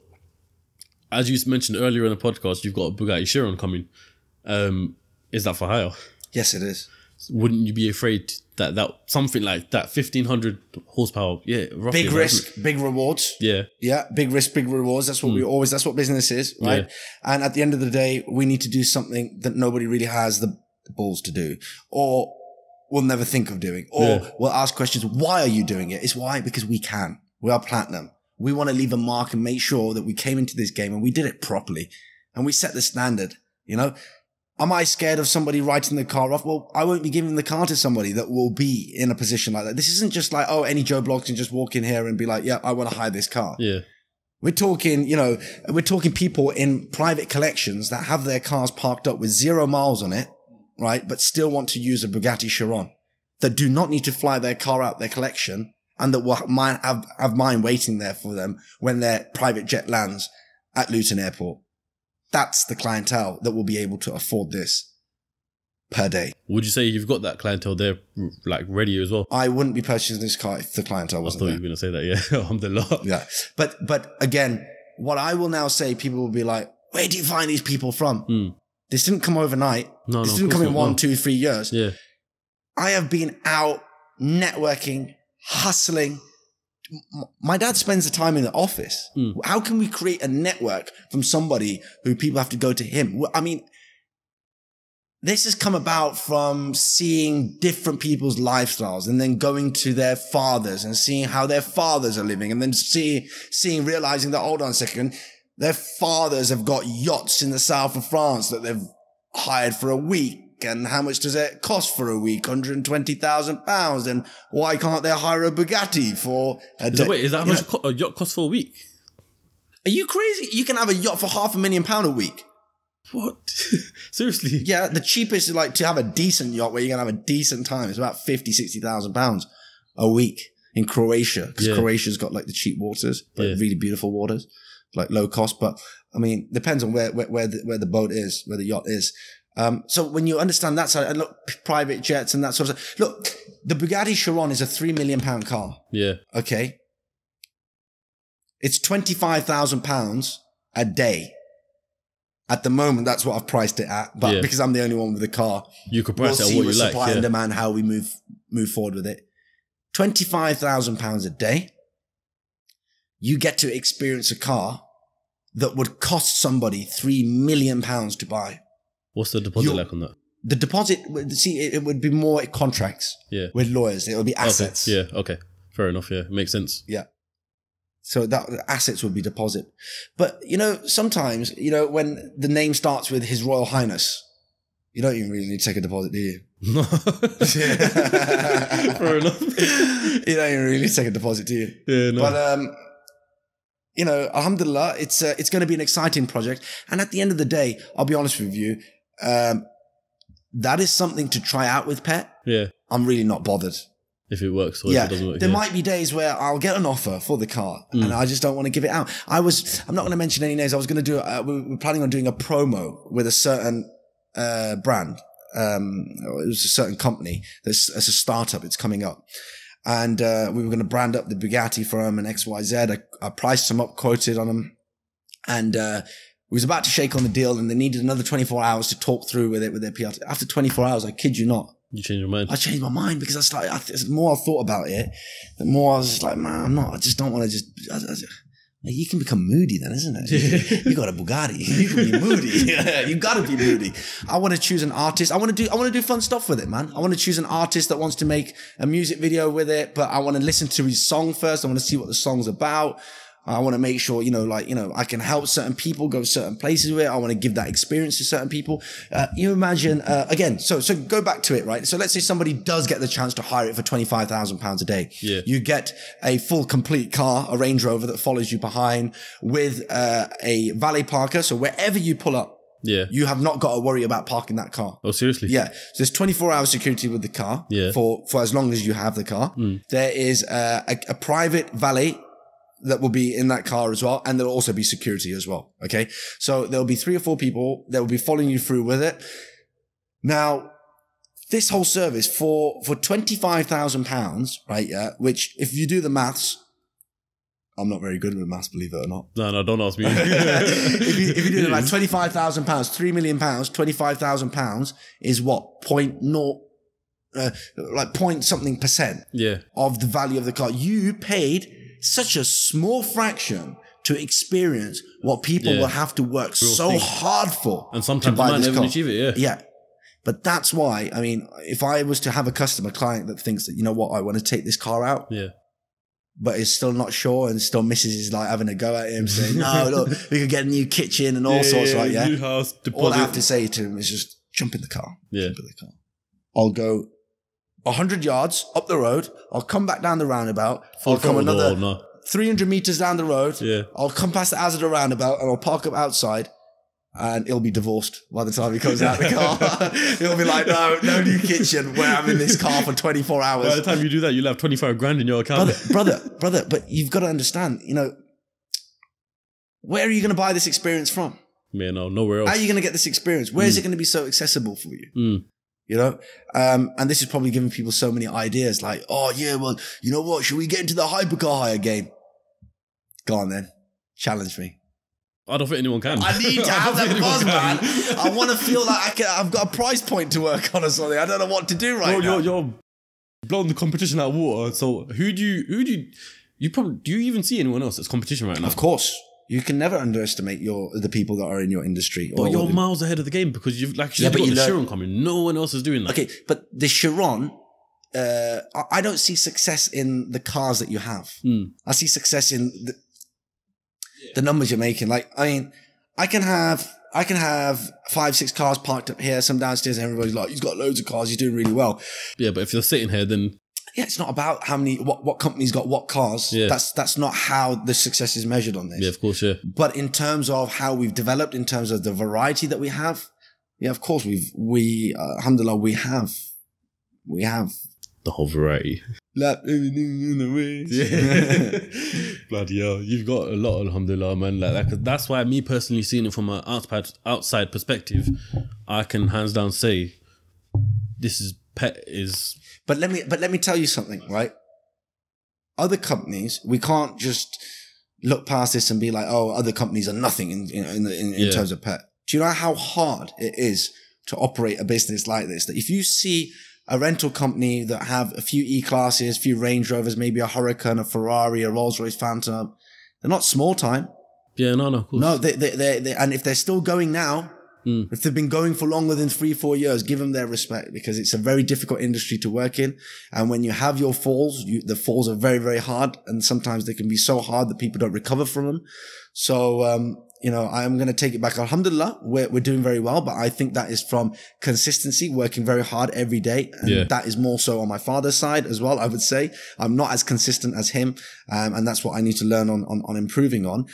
as you mentioned earlier in the podcast, you've got a Bugatti Chiron coming. Is that for hire? Yes, it is. Wouldn't you be afraid that something like that, 1,500 horsepower, roughly. Big risk, big rewards. Yeah. Yeah, big risk, big rewards. That's what that's what business is, right? Yeah. And at the end of the day, we need to do something that nobody really has the the balls to do, or we'll never think of doing, or we'll ask questions. Why are you doing it? It's why, because we can. We are platinum. We want to leave a mark and make sure that we came into this game and we did it properly and we set the standard. You know, am I scared of somebody writing the car off? Well, I won't be giving the car to somebody that will be in a position like that. This isn't just like, oh, any Joe Blogs can just walk in here and be like, yeah, I want to hire this car. Yeah. We're talking, you know, we're talking people in private collections that have their cars parked up with 0 miles on it, right? But still want to use a Bugatti Chiron, that do not need to fly their car out their collection, and that will have mine waiting there for them when their private jet lands at Luton Airport. That's the clientele that will be able to afford this per day. Would you say you've got that clientele there, like, ready as well? I wouldn't be purchasing this car if the clientele wasn't there. I thought you were going to say that, yeah. Alhamdulillah. Yeah. But again, what I will now say, people will be like, where do you find these people from? This didn't come overnight. This didn't come in 1, 2, 3 years. Yeah. I have been out networking, hustling. My dad spends the time in the office. How can we create a network from somebody who people have to go to him? I mean, this has come about from seeing different people's lifestyles and then going to their fathers and seeing how their fathers are living, and then realizing that, hold on a second, their fathers have got yachts in the south of France that they've hired for a week. And how much does it cost for a week? £120,000. And why can't they hire a Bugatti for a day? Wait, is that how much a yacht costs for a week? Are you crazy? You can have a yacht for £500,000 a week. What? Seriously? Yeah, the cheapest is like to have a decent yacht where you're going to have a decent time. It's about £50,000-60,000 a week in Croatia, because Croatia's got like the cheap waters, like really beautiful waters, like low cost. But I mean, depends on where the boat is, where the yacht is. So when you understand that side, and look, private jets and that sort of stuff. Look, the Bugatti Chiron is a £3 million car. Yeah. Okay. It's £25,000 a day. At the moment, that's what I've priced it at. But because I'm the only one with the car, you could price it at what you like. Supply and demand, how we move forward with it. £25,000 a day. You get to experience a car that would cost somebody £3 million to buy. What's the deposit like on that? The deposit, see, it would be more contracts with lawyers. It would be assets. Okay. Yeah, okay. Fair enough, yeah. Makes sense. Yeah. So that assets would be deposit. But, you know, sometimes, you know, when the name starts with His Royal Highness, you don't even really need to take a deposit, do you? No. Fair enough. You don't even really need to take a deposit, do you? Yeah, no. But, you know, alhamdulillah, it's going to be an exciting project. And at the end of the day, I'll be honest with you, that is something to try out with P.E.T. Yeah. I'm really not bothered. If it works or if it doesn't work. There might be days where I'll get an offer for the car and I just don't want to give it out. I'm not going to mention any names. I was going to do, we're planning on doing a promo with a certain brand. It was a certain company. It's a startup. It's coming up. And we were going to brand up the Bugatti for them and XYZ. I priced them up, quoted on them. And we was about to shake on the deal, and they needed another 24 hours to talk through with it with their PR. After 24 hours, I kid you not. You changed your mind? I changed my mind because the more I thought about it, the more I was just like, man, I just don't want to you can become moody then, isn't it? You got a Bugatti. You can be moody. You got to be moody. I want to choose an artist. I want to do fun stuff with it, man. I want to choose an artist that wants to make a music video with it, but I want to listen to his song first. I want to see what the song's about. I want to make sure, I can help certain people go certain places with it. I want to give that experience to certain people. You imagine, again, so go back to it, right? So let's say somebody does get the chance to hire it for £25,000 a day. Yeah. You get a full complete car, a Range Rover that follows you behind with a valet parker. So wherever you pull up, you have not got to worry about parking that car. Oh, seriously? Yeah. So there's 24-hour security with the car for as long as you have the car. There is a private valet that will be in that car as well. And there'll also be security as well. Okay. So there'll be 3 or 4 people that will be following you through with it. Now, this whole service for £25,000, right? Yeah. Which if you do the maths, I'm not very good with maths, believe it or not. No, don't ask me. if you do the maths, £25,000, £3 million, £25,000 is what? Point something percent of the value of the car. You paid such a small fraction to experience what people will have to work so hard for. And sometimes you might never achieve it, Yeah. But that's why, I mean, if I was to have a client that thinks that, you know what, I want to take this car out. Yeah. But is still not sure and still misses is like having a go at him saying, no, look, we could get a new kitchen and all sorts, right? Yeah. New house, deposit. All I have to say to him is just jump in the car. Yeah. Jump in the car. I'll go 100 yards up the road. I'll come back down the roundabout. I'll come another 300 meters down the road. Yeah. I'll come past the hazard roundabout and I'll park up outside. And he'll be divorced by the time he comes out of the car. He'll be like, no new kitchen. We're having this car for 24 hours. By the time you do that, you'll have 25 grand in your account. Brother, but you've got to understand, you know, where are you going to buy this experience from? Man, no, nowhere else. How are you going to get this experience? Where is it going to be so accessible for you? You know? And this is probably giving people so many ideas like, oh yeah, well, you know what? Should we get into the hypercar hire game? Go on then. Challenge me. I don't think anyone can. I need to have that buzz, man. I want to feel like I've got a price point to work on or something. I don't know what to do now. You're blowing the competition out of water. So do you even see anyone else that's competition right now? Of course. You can never underestimate the people that are in your industry. But you're miles ahead of the game because you've got the Chiron coming. No one else is doing that. Okay, but the Chiron, I don't see success in the cars that you have. I see success in the numbers you're making. Like, I mean, I can have 5-6 cars parked up here, some downstairs, and everybody's like, he's got loads of cars, he's doing really well. Yeah, but if you're sitting here, then yeah, it's not about what company's got what cars. Yeah. That's not how the success is measured on this. Yeah, of course, yeah. But in terms of how we've developed, in terms of the variety that we have, yeah, of course alhamdulillah, we have the whole variety. Yeah. Bloody hell, you've got a lot, alhamdulillah, man. Like that's why me personally, seeing it from an outside perspective, I can hands down say this is P.E.T is. But let me tell you something, right? Other companies, we can't just look past this and be like, oh, other companies are nothing in terms of P.E.T. Do you know how hard it is to operate a business like this? That if you see a rental company that have a few E-classes, a few Range Rovers, maybe a Huracan, a Ferrari, a Rolls-Royce Phantom, they're not small time. Yeah, no, of course. No, they and if they're still going now, if they've been going for longer than 3-4 years, give them their respect, because it's a very difficult industry to work in. And when you have your falls, the falls are very, very hard. And sometimes they can be so hard that people don't recover from them. So, I'm going to take it back. Alhamdulillah, we're doing very well, but I think that is from consistency, working very hard every day. And that is more so on my father's side as well, I would say. I'm not as consistent as him. And that's what I need to learn on improving on.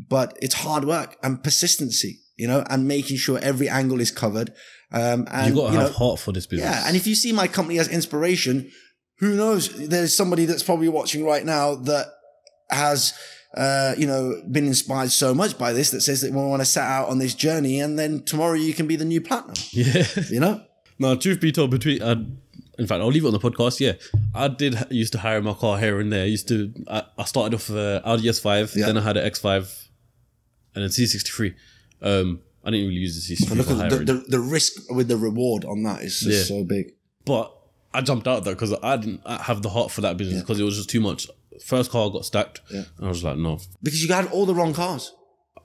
But it's hard work and persistency, and making sure every angle is covered. And you got to have heart for this business. Yeah. And if you see my company as inspiration, who knows? There's somebody that's probably watching right now that has, been inspired so much by this that says that we want to set out on this journey, and then tomorrow you can be the new platinum. Yeah. No, truth be told, in fact, I'll leave it on the podcast. Yeah, I used to hire my car here and there. I started off Audi S5, then I had an X5, and then C63. I didn't really use the C63. Look at the risk with the reward on that is just so big. But I jumped out there because I didn't have the heart for that business, because it was just too much. First car got stacked, and I was like, no. Because you had all the wrong cars.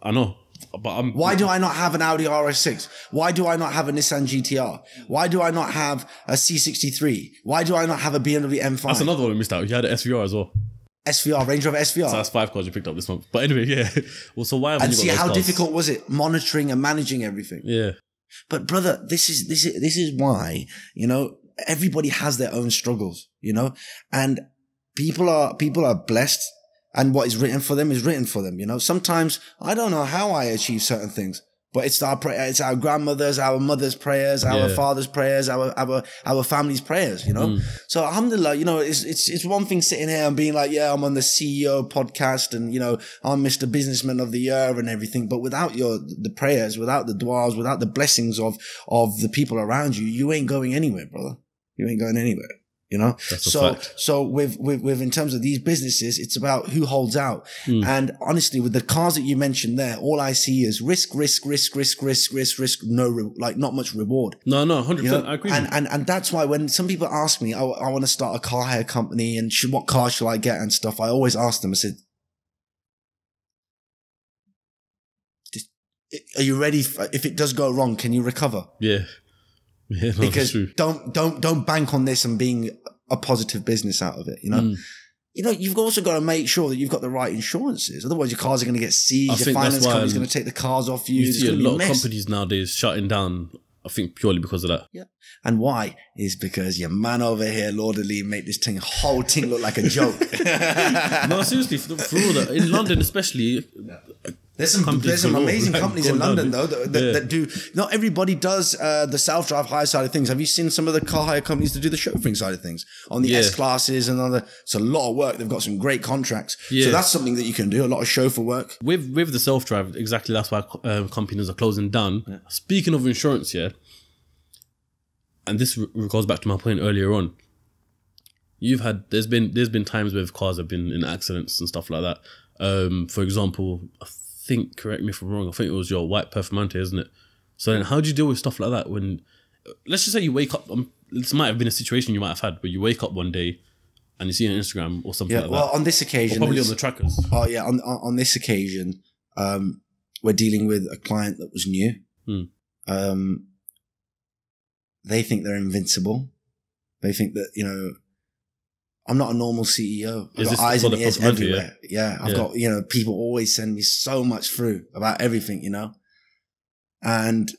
I know. But why do I not have an Audi RS6? Why do I not have a Nissan GTR? Why do I not have a C63? Why do I not have a BMW M5? That's another one we missed out. You had an SVR as well. SVR, Range Rover SVR. So that's 5 cars you picked up this month. But anyway, yeah. Well, so why haven't you got those cars? And see, how difficult was it monitoring and managing everything? Yeah. But brother, this is why, everybody has their own struggles, and people are blessed, and what is written for them is written for them. Sometimes I don't know how I achieve certain things, but it's our grandmothers, our mother's prayers, our father's prayers, our family's prayers. So alhamdulillah, it's one thing sitting here and being like, yeah, I'm on the CEO podcast, and I'm Mr. Businessman of the Year and everything. But without the prayers, without the du'as, without the blessings of the people around you, you ain't going anywhere, brother. You ain't going anywhere. So with in terms of these businesses, it's about who holds out. And honestly, with the cars that you mentioned there, all I see is risk, not much reward. No, 100%. I agree. And that's why when some people ask me, I want to start a car hire company and what car shall I get and stuff, I always ask them, I said, are you ready? If it does go wrong, can you recover? Yeah. Yeah, no, because don't bank on this and being a positive business out of it, you know? You know, you've also got to make sure that you've got the right insurances. Otherwise, your cars are going to get seized. Your finance company's going to take the cars off you. You see a lot of companies nowadays shutting down, I think, purely because of that. Yeah. And why? Is because your man over here, Lord Aleem, made this whole thing look like a joke. No, seriously, for all that, in London especially... There's some amazing companies in London, though, that do... Not everybody does the self-drive hire side of things. Have you seen some of the car hire companies that do the chauffeuring side of things? On the S-classes and other... It's a lot of work. They've got some great contracts. So that's something that you can do, a lot of chauffeur work. With the self-drive, exactly that's why companies are closing down. Yeah. Speaking of insurance, and this goes back to my point earlier on, there's been times where cars have been in accidents and stuff like that. For example, I think, correct me if I'm wrong, I think it was your white Performante, isn't it? So then how do you deal with stuff like that when, let's just say you wake up, this might have been a situation you might have had, where you wake up one day and you see on Instagram or something like that. Well, on this occasion... Or probably on the trackers. Oh, yeah, on this occasion, we're dealing with a client that was new. They think they're invincible. They think that, you know, I'm not a normal CEO. I've got eyes and ears everywhere. Yeah. I've got, you know, people always send me so much through about everything, you know. And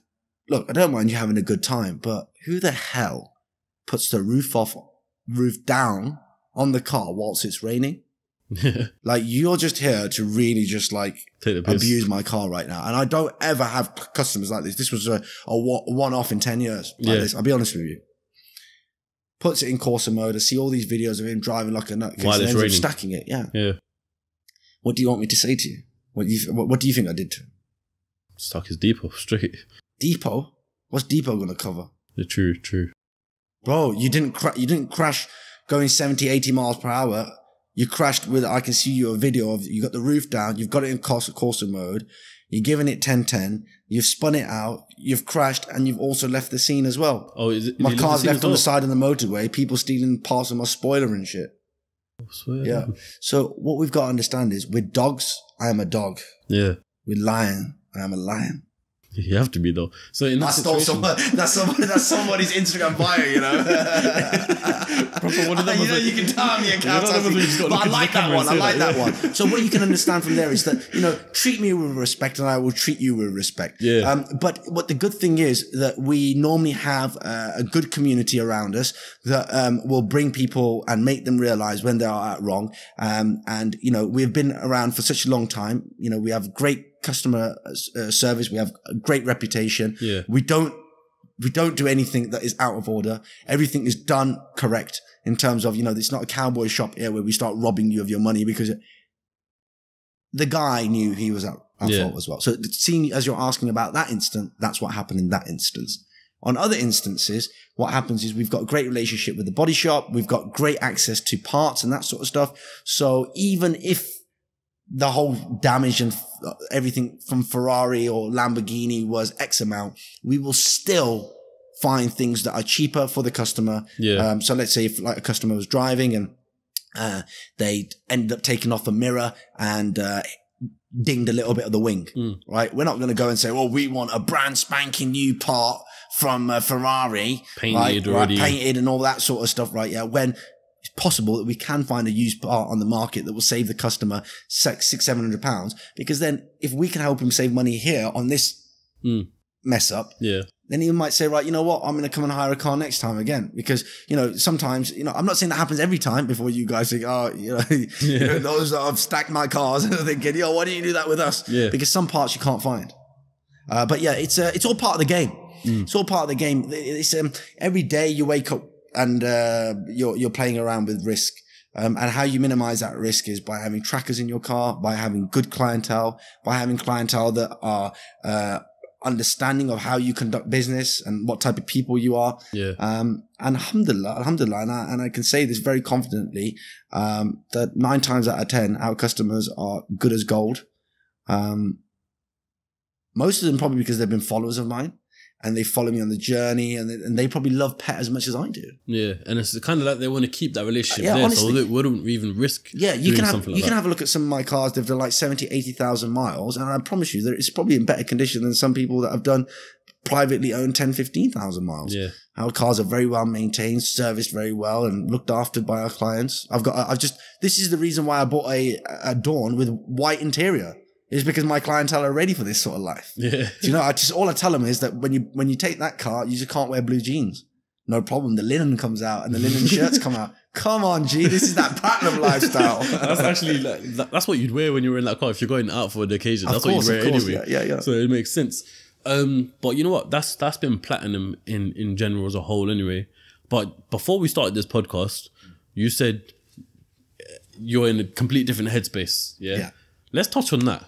look, I don't mind you having a good time, but who the hell puts the roof down on the car whilst it's raining? Like, you're just here to really just like abuse my car right now. And I don't ever have customers like this. This was a one-off in 10 years. Like this. I'll be honest with you. Puts it in Corsa mode. I see all these videos of him driving like a nutcase. While it's raining. Stacking it, yeah. What do you want me to say to you? What do you think I did to him? Stuck his depot straight. Depot? What's depot going to cover? Yeah, true. Bro, you didn't crash going 70, 80 miles per hour. You crashed with, I can see you a video of, you got the roof down, you've got it in Corsa mode, you're giving it 10-10, you've spun it out, you've crashed, and you've also left the scene as well. Oh, is it? My car's left on the side of the motorway, people stealing parts of my spoiler and shit. I swear. Yeah. So what we've got to understand is, with dogs, I am a dog. Yeah. With lion, I am a lion. You have to be though. So in that situation, that's somebody's Instagram bio, you know. You can tell me account, but I like that one. I like that one. So what you can understand from there is that, you know, treat me with respect, and I will treat you with respect. Yeah. But what the good thing is that we normally have a good community around us that will bring people and make them realize when they are at wrong. And you know, we've been around for such a long time. You know, we have great customer service. We have a great reputation. Yeah. We don't do anything that is out of order. Everything is done correct in terms of, you know, it's not a cowboy shop here where we start robbing you of your money, because the guy knew he was at fault as well. So seeing, as you're asking about that instant, that's what happened in that instance. On other instances, what happens is we've got a great relationship with the body shop. We've got great access to parts and that sort of stuff. So even if the whole damage and everything from Ferrari or Lamborghini was X amount, we will still find things that are cheaper for the customer. Yeah. So let's say if like a customer was driving and they ended up taking off a mirror and dinged a little bit of the wing, right? We're not going to go and say, well, we want a brand spanking new part from Ferrari, painted already, painted and all that sort of stuff, right? Yeah, when it's possible that we can find a used part on the market that will save the customer £600-700, because then if we can help him save money here on this mess up, then he might say, right, you know what, I'm going to come and hire a car next time again. Because, you know, sometimes, you know, I'm not saying that happens every time before you guys think, oh, you know, those that have stacked my cars and thinking, yo, why don't you do that with us? Yeah. Because some parts you can't find. But yeah, it's all part of the game. It's all part of the game. It's every day you wake up and you're playing around with risk. And how you minimize that risk is by having trackers in your car, by having good clientele, by having clientele that are understanding of how you conduct business and what type of people you are. Yeah. And alhamdulillah, and I can say this very confidently, that 9 times out of 10, our customers are good as gold. Most of them probably because they've been followers of mine. And they follow me on the journey, and they probably love P.E.T as much as I do. Yeah, and it's kind of like they want to keep that relationship there, honestly, so they wouldn't even risk. Yeah, you can have a look at some of my cars. They've done like 70,000, 80,000 miles, and I promise you that it's probably in better condition than some people that have done privately owned 10, 15,000 miles. Yeah. Our cars are very well maintained, serviced very well, and looked after by our clients. This is the reason why I bought a Dawn with white interior. Is because my clientele are ready for this sort of life. Yeah. Do you know, all I tell them is that when you take that car, you just can't wear blue jeans. No problem. The linen comes out and the linen shirts come out. Come on, G. This is that platinum lifestyle. That's actually that's what you'd wear when you were in that car. If you're going out for an occasion, that's what you'd wear anyway. Yeah. So it makes sense. But you know what? That's been platinum in general as a whole anyway. But before we started this podcast, you said you're in a complete different headspace. Yeah. Let's touch on that.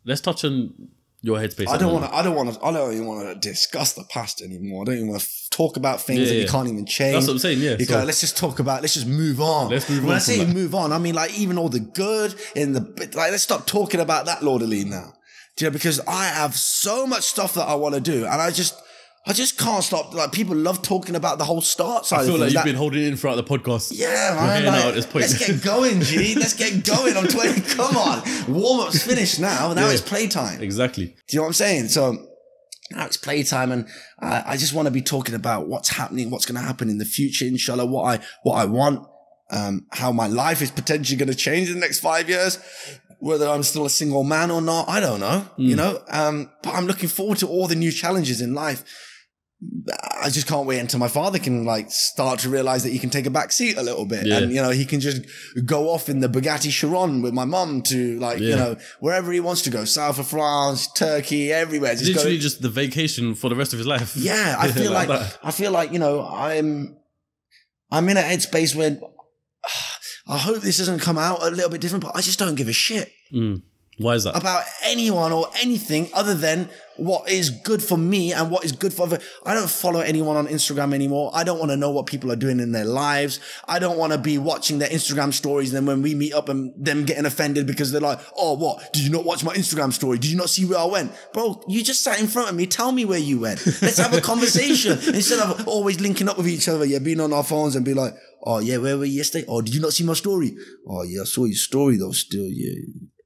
Let's touch on your headspace. I don't even want to discuss the past anymore. I don't even want to talk about things that you can't even change. That's what I'm saying, yeah. Let's just move on. When I say move on, I mean like even all the good let's stop talking about that, Lord Aleem, now. Do you know, because I have so much stuff that I want to do, and I just can't stop. Like, people love talking about the whole start side of things. I feel like you've been holding it in throughout the podcast. Yeah, man. Like, at this point. Let's get going, G. Let's get going. I'm 20. Come on. Warm-up's finished now. Now it's playtime. Exactly. Do you know what I'm saying? So now it's playtime, and I just want to be talking about what's happening, what's going to happen in the future, inshallah, what I want, how my life is potentially going to change in the next 5 years. Whether I'm still a single man or not, I don't know, you know, but I'm looking forward to all the new challenges in life. I just can't wait until my father can like start to realize that he can take a back seat a little bit, and you know, he can just go off in the Bugatti Chiron with my mum to you know, wherever he wants to go, south of France, Turkey, everywhere. Just literally just the vacation for the rest of his life. Yeah, I feel like you know, I'm in a headspace where I hope this doesn't come out a little bit different, but I just don't give a shit. Why is that? About anyone or anything other than what is good for me and what is good for other. I don't follow anyone on Instagram anymore. I don't want to know what people are doing in their lives. I don't want to be watching their Instagram stories, and then when we meet up and them getting offended because they're like, oh, what? Did you not watch my Instagram story? Did you not see where I went? Bro, you just sat in front of me. Tell me where you went. Let's have a conversation instead of always linking up with each other. Yeah, being on our phones and be like, oh yeah, where were you yesterday? Oh, did you not see my story? Oh yeah, I saw your story though still, yeah.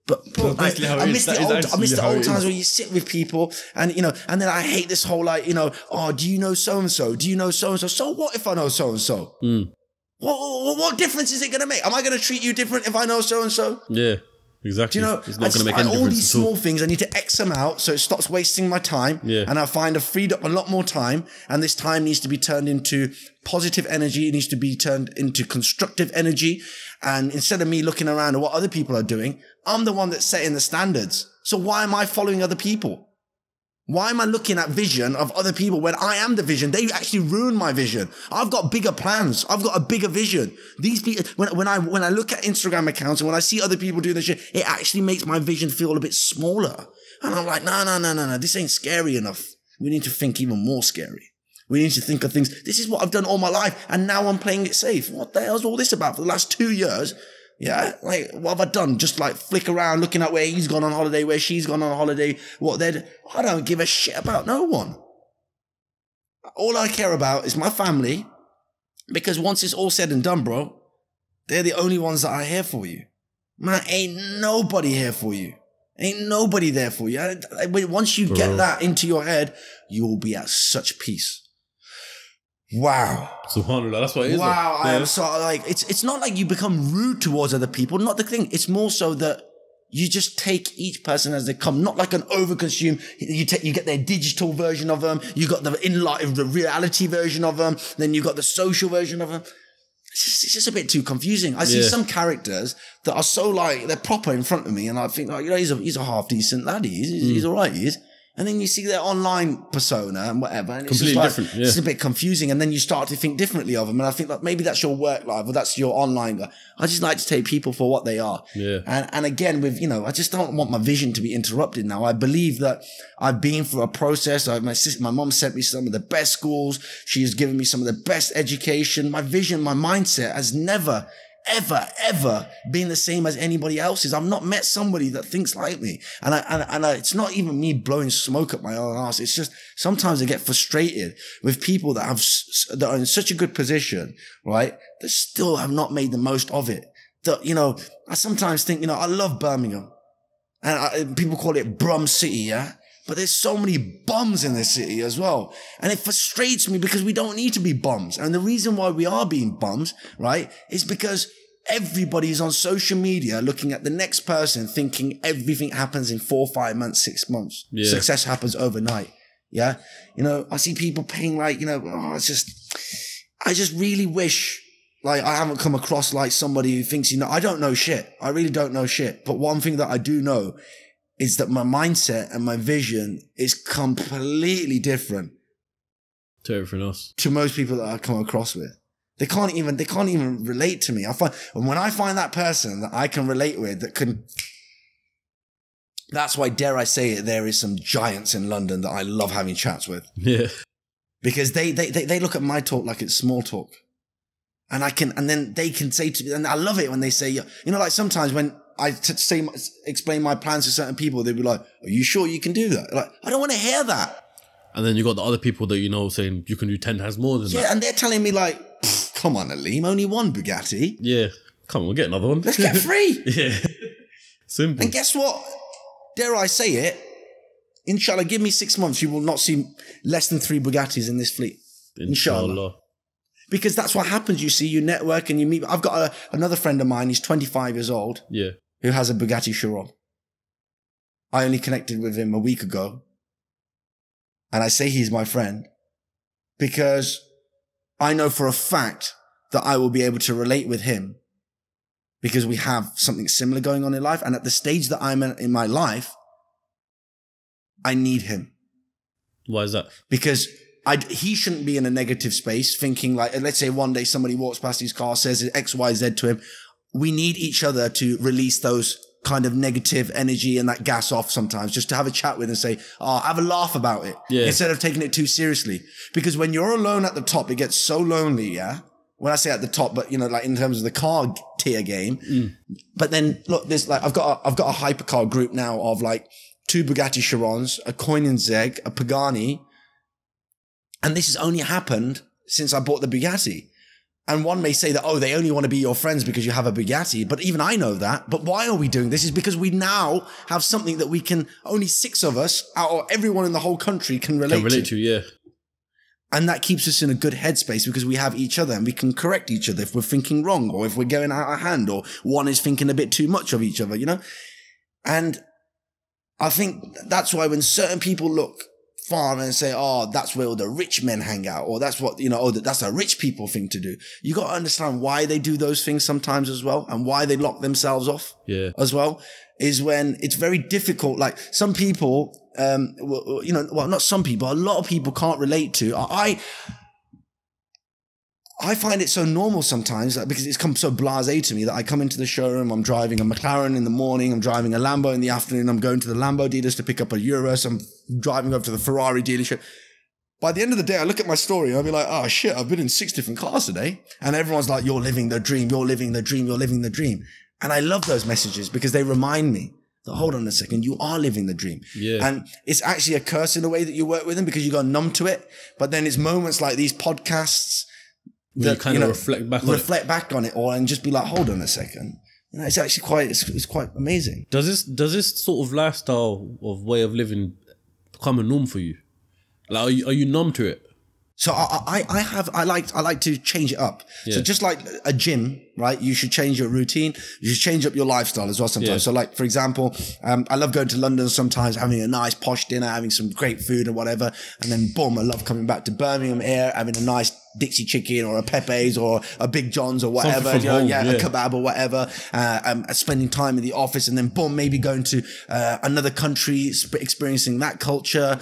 But bro, I miss the old times where you sit with people and, you know, and then I hate this whole like, you know, oh, do you know so-and-so? Do you know so-and-so? So what if I know so-and-so? What difference is it going to make? Am I going to treat you different if I know so-and-so? Yeah, exactly. Do you know, it's not going to make any difference. All these small things, I need to X them out so it stops wasting my time. Yeah. And I find I've freed up a lot more time, and this time needs to be turned into positive energy. It needs to be turned into constructive energy. And instead of me looking around at what other people are doing, I'm the one that's setting the standards. So why am I following other people? Why am I looking at vision of other people when I am the vision? They actually ruin my vision. I've got bigger plans. I've got a bigger vision. These people, when I look at Instagram accounts and when I see other people doing this shit, it actually makes my vision feel a bit smaller. And I'm like, no. This ain't scary enough. We need to think even more scary. We need to think of things. This is what I've done all my life, and now I'm playing it safe. What the hell's all this about for the last 2 years? Yeah, like, what have I done? Just like flick around looking at where he's gone on holiday, where she's gone on holiday, what they're... I don't give a shit about no one. All I care about is my family, because once it's all said and done, bro, they're the only ones that are here for you. Man, ain't nobody here for you. Ain't nobody there for you. Once you get that into your head, you will be at such peace. Wow. SubhanAllah, that's what it is. Wow, I am so like, it's not like you become rude towards other people, not the thing. It's more so that you just take each person as they come, not like an overconsume. You get their digital version of them, you got the reality version of them, then you got the social version of them. It's just a bit too confusing. I see some characters that are so like, they're proper in front of me, and I think like, you know, he's a half decent lad. He's all right, he is. And then you see their online persona and whatever. And it's completely just like, different. It's a bit confusing. And then you start to think differently of them. And I think like maybe that's your work life or that's your online guy. I just like to take people for what they are. Yeah. And again, with, you know, I just don't want my vision to be interrupted now. I believe that I've been through a process. My mom sent me some of the best schools. She has given me some of the best education. My vision, my mindset has never, ever been the same as anybody else's. I've not met somebody that thinks like me. And it's not even me blowing smoke up my own ass. It's just sometimes I get frustrated with people that are in such a good position, right? That still have not made the most of it. That, you know, I sometimes think, you know, I love Birmingham, and people call it Brum City, yeah? But there's so many bums in this city as well. And it frustrates me because we don't need to be bums. And the reason why we are being bums, right, is because everybody's on social media looking at the next person thinking everything happens in 4, 5 months, 6 months. Yeah. Success happens overnight. Yeah. You know, I see people paying like, you know, I just really wish, like, I haven't come across like somebody who thinks, you know, I don't know shit. I really don't know shit. But one thing that I do know is that my mindset and my vision is completely different to everything else, to most people that I come across with. They can't even relate to me. And when I find that person that I can relate with, that's why, dare I say it, there is some giants in London that I love having chats with. Yeah. Because they look at my talk like it's small talk. And then they can say to me, and I love it when they say, you know, like sometimes when I explain my plans to certain people, they'd be like, are you sure you can do that? Like, I don't want to hear that. And then you got the other people that you know saying you can do 10 times more than that. Yeah, and they're telling me like, come on, Aleem, only one Bugatti. Yeah, come on, we'll get another one. Let's get 3. Yeah, simple. And guess what? Dare I say it? Inshallah, give me 6 months, you will not see less than 3 Bugattis in this fleet. Inshallah. Because that's what happens. You see, you network and you meet. I've got another friend of mine. He's 25 years old. Yeah. Who has a Bugatti Chiron. I only connected with him a week ago. And I say he's my friend because I know for a fact that I will be able to relate with him because we have something similar going on in life. And at the stage that I'm in my life, I need him. Why is that? Because he shouldn't be in a negative space thinking like, let's say one day somebody walks past his car, says X, Y, Z to him. We need each other to release those kind of negative energy and that gas off sometimes, just to have a chat with and say, oh, have a laugh about it. Yeah. Instead of taking it too seriously. Because when you're alone at the top, it gets so lonely. Yeah. When I say at the top, but you know, like in terms of the car tier game. But then look, there's like, I've got a hypercar group now of like 2 Bugatti Chirons, a Koenigsegg, a Pagani. And this has only happened since I bought the Bugatti. And one may say that, oh, they only want to be your friends because you have a Bugatti. But even I know that. But why are we doing this? Is because we now have something that we can, only 6 of us out of everyone in the whole country can relate to. Yeah. And that keeps us in a good headspace because we have each other and we can correct each other if we're thinking wrong or if we're going out of hand or one is thinking a bit too much of each other, you know? And I think that's why when certain people look far and say, oh, that's where all the rich men hang out, or that's what, you know, oh, that's a rich people thing to do. You got to understand why they do those things sometimes as well, and why they lock themselves off as well, is when it's very difficult. Like some people, you know, well, not some people, a lot of people can't relate to. I find it so normal sometimes because it's come so blasé to me that I come into the showroom, I'm driving a Mclaren in the morning, I'm driving a Lambo in the afternoon, I'm going to the Lambo dealers to pick up a Urus, I'm driving over to the Ferrari dealership. By the end of the day, I look at my story and I'll be like, oh shit, I've been in 6 different cars today. And everyone's like, you're living the dream, you're living the dream, you're living the dream. And I love those messages because they remind me that, hold on a second, you are living the dream. Yeah. And it's actually a curse in a way that you work with them because you got numb to it. But then it's moments like these podcasts that you kind of reflect back on it all and just be like, hold on a second. You know, it's actually quite, it's quite amazing. Does this sort of lifestyle of way of living become a norm for you? Like, are you numb to it? So I like to change it up. Yeah. So just like a gym, right? You should change your routine. You should change up your lifestyle as well sometimes. Yeah. So like, for example, I love going to London sometimes, having a nice posh dinner, having some great food or whatever. And then boom, I love coming back to Birmingham here, having a nice Dixie chicken or a Pepe's or a Big John's or whatever, you know, home, a kebab or whatever, spending time in the office and then boom, maybe going to another country, experiencing that culture.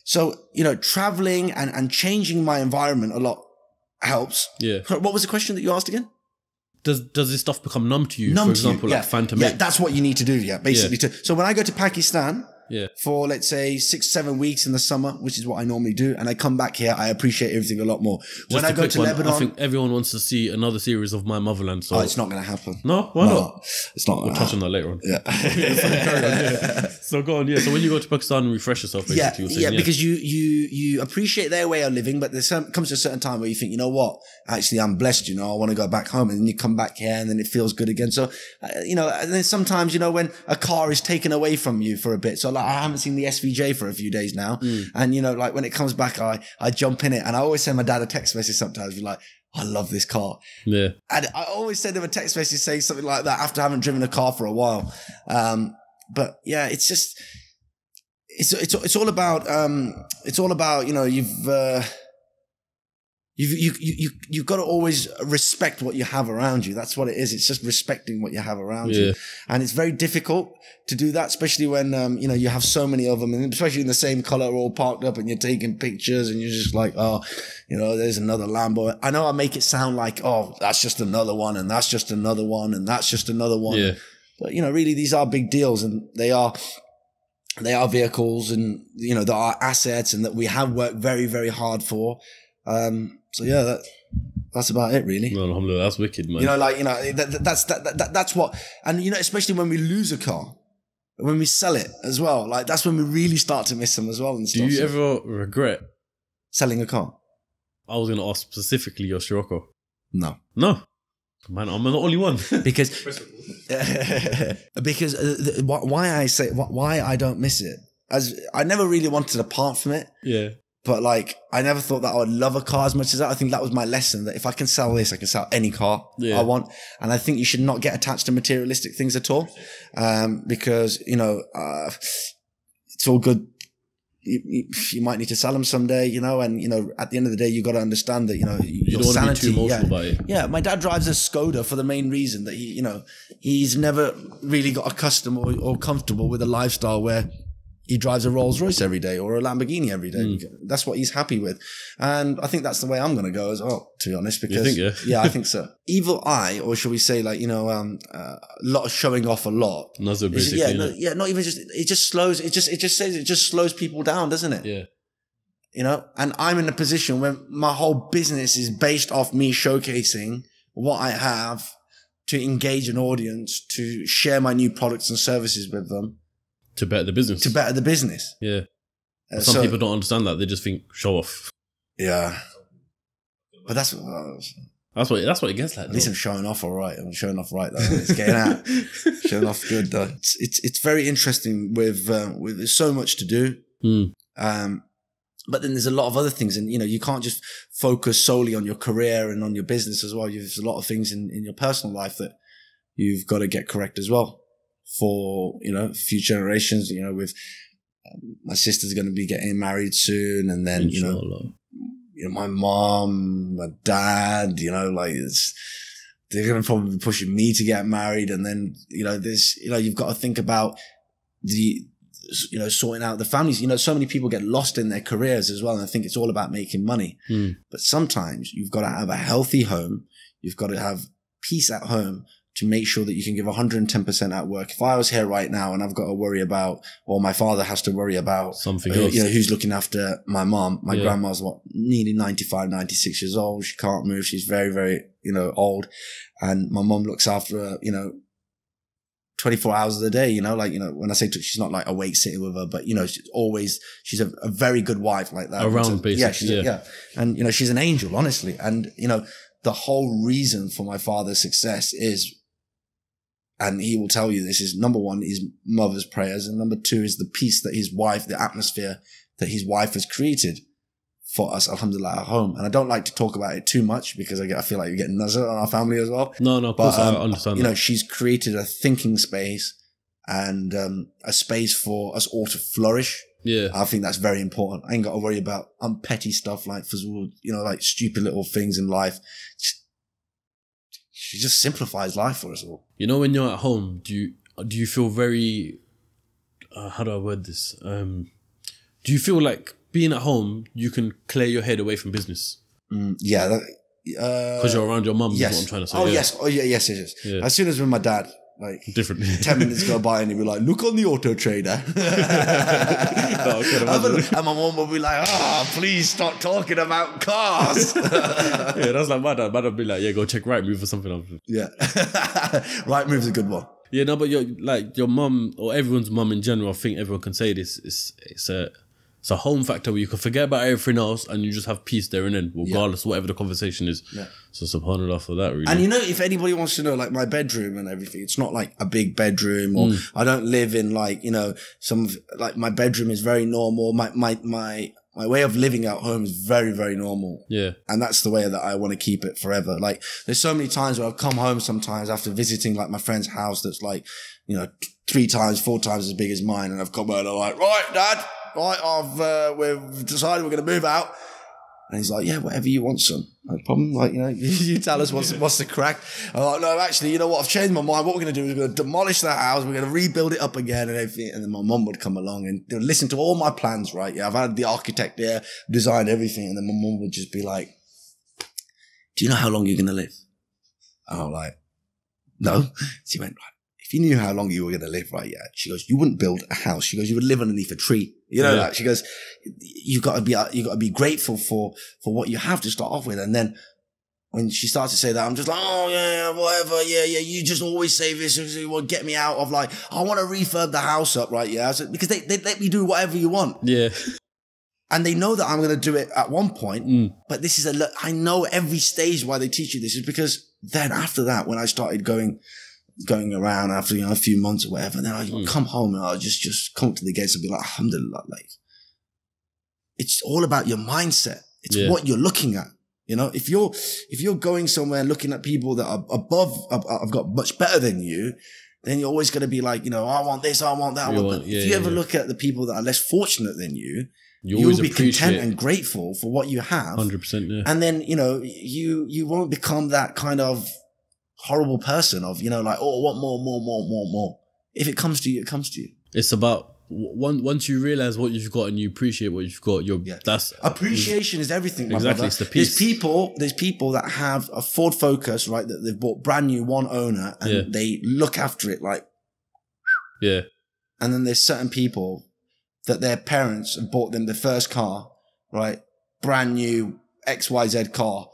So, you know, traveling and changing my environment a lot helps. Yeah. What was the question that you asked again? Does this stuff become numb to you? For example, like Phantom 8? Yeah, that's what you need to do, basically. So when I go to Pakistan for, let's say, 6-7 weeks in the summer, which is what I normally do, and I come back here, I appreciate everything a lot more. When I go to Lebanon... I think everyone wants to see another series of My Motherland. So it's not going to happen. No? Why not? It's not. We'll touch on that later on. Yeah. So go on, So when you go to Pakistan and refresh yourself, basically. Yeah, because you appreciate their way of living, but there comes to a certain time where you think, you know what? Actually, I'm blessed, you know, I want to go back home. And then you come back here and then it feels good again. So, you know, and then sometimes, you know, when a car is taken away from you for a bit. So like, I haven't seen the SVJ for a few days now. And, you know, like when it comes back, I jump in it, and I always send my dad a text message sometimes, be like, I love this car. Yeah. And I always send him a text message saying something like that after I haven't driven a car for a while. But yeah, it's just, it's all about, you know, you've got to always respect what you have around you. That's what it is. It's just respecting what you have around you. And it's very difficult to do that, especially when, you know, you have so many of them, and especially in the same color, all parked up, and you're taking pictures, and you're just like, oh, you know, there's another Lambo. I know I make it sound like, oh, that's just another one, and that's just another one, and that's just another one. Yeah. But, you know, really, these are big deals, and they are vehicles, and, you know, there are assets, and that we have worked very, very hard for. So yeah, that's about it, really. No, alhamdulillah, that's wicked, man. You know, like, you know, that's what, and, you know, especially when we lose a car, when we sell it as well, like, that's when we really start to miss them as well and stuff. Do you ever regret selling a car? I was going to ask specifically your Scirocco. No. No. Man, I'm the only one. Because why I don't miss it, as I never really wanted to part from it. Yeah. But like, I never thought that I would love a car as much as that. I think that was my lesson, that if I can sell this, I can sell any car I want. And I think you should not get attached to materialistic things at all. Because, you know, it's all good. You might need to sell them someday, you know, and, you know, at the end of the day, you got to understand that, you know, you don't want to be too emotional about it. Yeah. My dad drives a Skoda for the main reason that he, you know, he's never really got accustomed or comfortable with a lifestyle where he drives a Rolls Royce every day or a Lamborghini every day. That's what he's happy with. And I think that's the way I'm going to go as well, to be honest, because yeah, I think so. Evil eye, or shall we say, like, you know, a lot of showing off a lot. Not even just, it just slows people down, doesn't it? Yeah. You know, and I'm in a position where my whole business is based off me showcasing what I have, to engage an audience, to share my new products and services with them. To better the business. Yeah. Some people don't understand that. They just think show off. Yeah. But that's what it gets like. At least I'm showing off all right. I'm showing off right though. It's getting out. Showing off good though. It's very interesting with there's so much to do. But then there's a lot of other things, and, you know, you can't just focus solely on your career and on your business as well. There's a lot of things in your personal life that you've got to get correct as well. For, you know, future generations, you know, with my sister's going to be getting married soon, and then, you know, my mom, my dad, you know, like they're going to probably be pushing me to get married, and then, you know, you've got to think about you know, sorting out the families. You know, so many people get lost in their careers as well, and I think it's all about making money. But sometimes you've got to have a healthy home. You've got to have peace at home, to make sure that you can give 110% at work. If I was here right now and I've got to worry about, or my father has to worry about something else, you know, who's looking after my mom. My grandma's nearly 95, 96 years old. She can't move. She's very, very, you know, old. And my mom looks after her, you know, 24 hours of the day, you know, like, you know, when I say she's not like awake sitting with her, but, you know, she's a very good wife like that. Around basically. Yeah. And, you know, she's an angel, honestly. And, you know, the whole reason for my father's success is, and he will tell you this, is number one, his mother's prayers. And number two is the peace that his wife, the atmosphere that his wife has created for us, alhamdulillah, at home. And I don't like to talk about it too much because I feel like you're getting nazar on our family as well. No, of course, I understand. You know, she's created a thinking space and a space for us all to flourish. Yeah. I think that's very important. I ain't got to worry about petty stuff like, you know, like stupid little things in life. She just simplifies life for us all. You know, when you're at home, do you feel very, how do I word this? Do you feel like being at home, you can clear your head away from business? Yeah. Because you're around your mum, is what I'm trying to say. Oh, yes. Oh, yeah, yes. Yeah. As soon as with my dad, like, different. 10 minutes go by and he'll be like, look on the Auto Trader. And my mum will be like, please stop talking about cars. Yeah, that's like my dad. My dad will be like, yeah, go check Rightmove or something. Yeah. Rightmove's a good one. Yeah, no, but your mum, or everyone's mum in general, I think everyone can say this, it's a It's a home factor where you can forget about everything else and you just have peace there and then, regardless of whatever the conversation is. Yeah. So subhanAllah for that, really. And you know, if anybody wants to know, like my bedroom and everything, it's not like a big bedroom, or I don't live in like, you know, like my bedroom is very normal. My way of living at home is very, very normal. Yeah. And that's the way that I want to keep it forever. Like there's so many times where I've come home sometimes after visiting like my friend's house that's like, you know, 3 times, 4 times as big as mine. And I've come home and I'm like, right, Dad, right, we've decided we're going to move out. And he's like, yeah, whatever you want, son. No problem. Like, you know, you tell us what's the crack. I'm like, no, actually, you know what? I've changed my mind. What we're going to do is we're going to demolish that house. We're going to rebuild it up again and everything. And then my mum would come along and they'd listen to all my plans, right? Yeah, I've had the architect there, designed everything. And then my mum would just be like, do you know how long you're going to live? And I'm like, no. She went, right. If you knew how long you were going to live, right? Yeah. She goes, you wouldn't build a house. She goes, you would live underneath a tree. You know that? She goes, you got to be grateful for what you have to start off with. And then when she starts to say that, I'm just like, oh yeah, whatever. Yeah. You just always say this. You want to get me out of like, I want to refurb the house up, right? Yeah. So, because they let me do whatever you want. Yeah. And they know that I'm going to do it at one point, but this is I know every stage why they teach you this is because then after that, when I started going around after, you know, a few months or whatever, and then I come home and I'll just come to the gates and be like, alhamdulillah, like, it's all about your mindset. It's what you're looking at. You know, if you're going somewhere and looking at people that are have got much better than you, then you're always going to be like, you know, I want this, I want that. If you ever look at the people that are less fortunate than you, you'll be content and grateful for what you have. 100%, yeah. And then, you know, you won't become that kind of horrible person of, you know, like, oh, I want more. If it comes to you, it comes to you. It's about once you realize what you've got and you appreciate what you've got, that's appreciation is everything. Exactly, it's the peace. There's people that have a Ford Focus, right, that they've bought brand new, one owner, and they look after it like, and then there's certain people that their parents have bought them the first car, right, brand new XYZ car,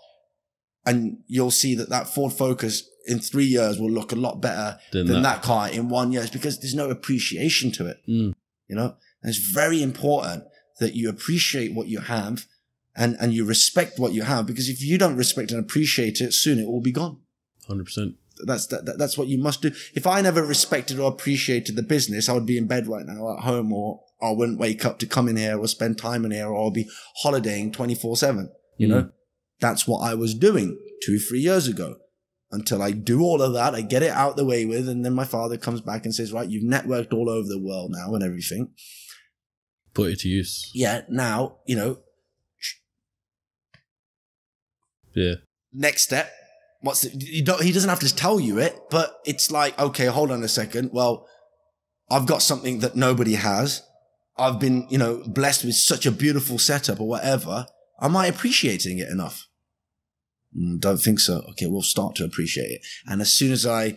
and you'll see that Ford Focus in 3 years will look a lot better than that car in 1 year. It's because there's no appreciation to it. You know, and it's very important that you appreciate what you have and you respect what you have, because if you don't respect and appreciate it, soon it will be gone. 100%. That's what you must do. If I never respected or appreciated the business, I would be in bed right now at home, or I wouldn't wake up to come in here or spend time in here, or I'll be holidaying 24/7. You know, that's what I was doing 2-3 years ago. Until I do all of that, I get it out the way with, and then my father comes back and says, right, you've networked all over the world now and everything. Put it to use. Yeah, now, you know. Yeah. Next step. He doesn't have to tell you it, but it's like, okay, hold on a second. Well, I've got something that nobody has. I've been, you know, blessed with such a beautiful setup or whatever. Am I appreciating it enough? Don't think so. Okay, we'll start to appreciate it. And as soon as I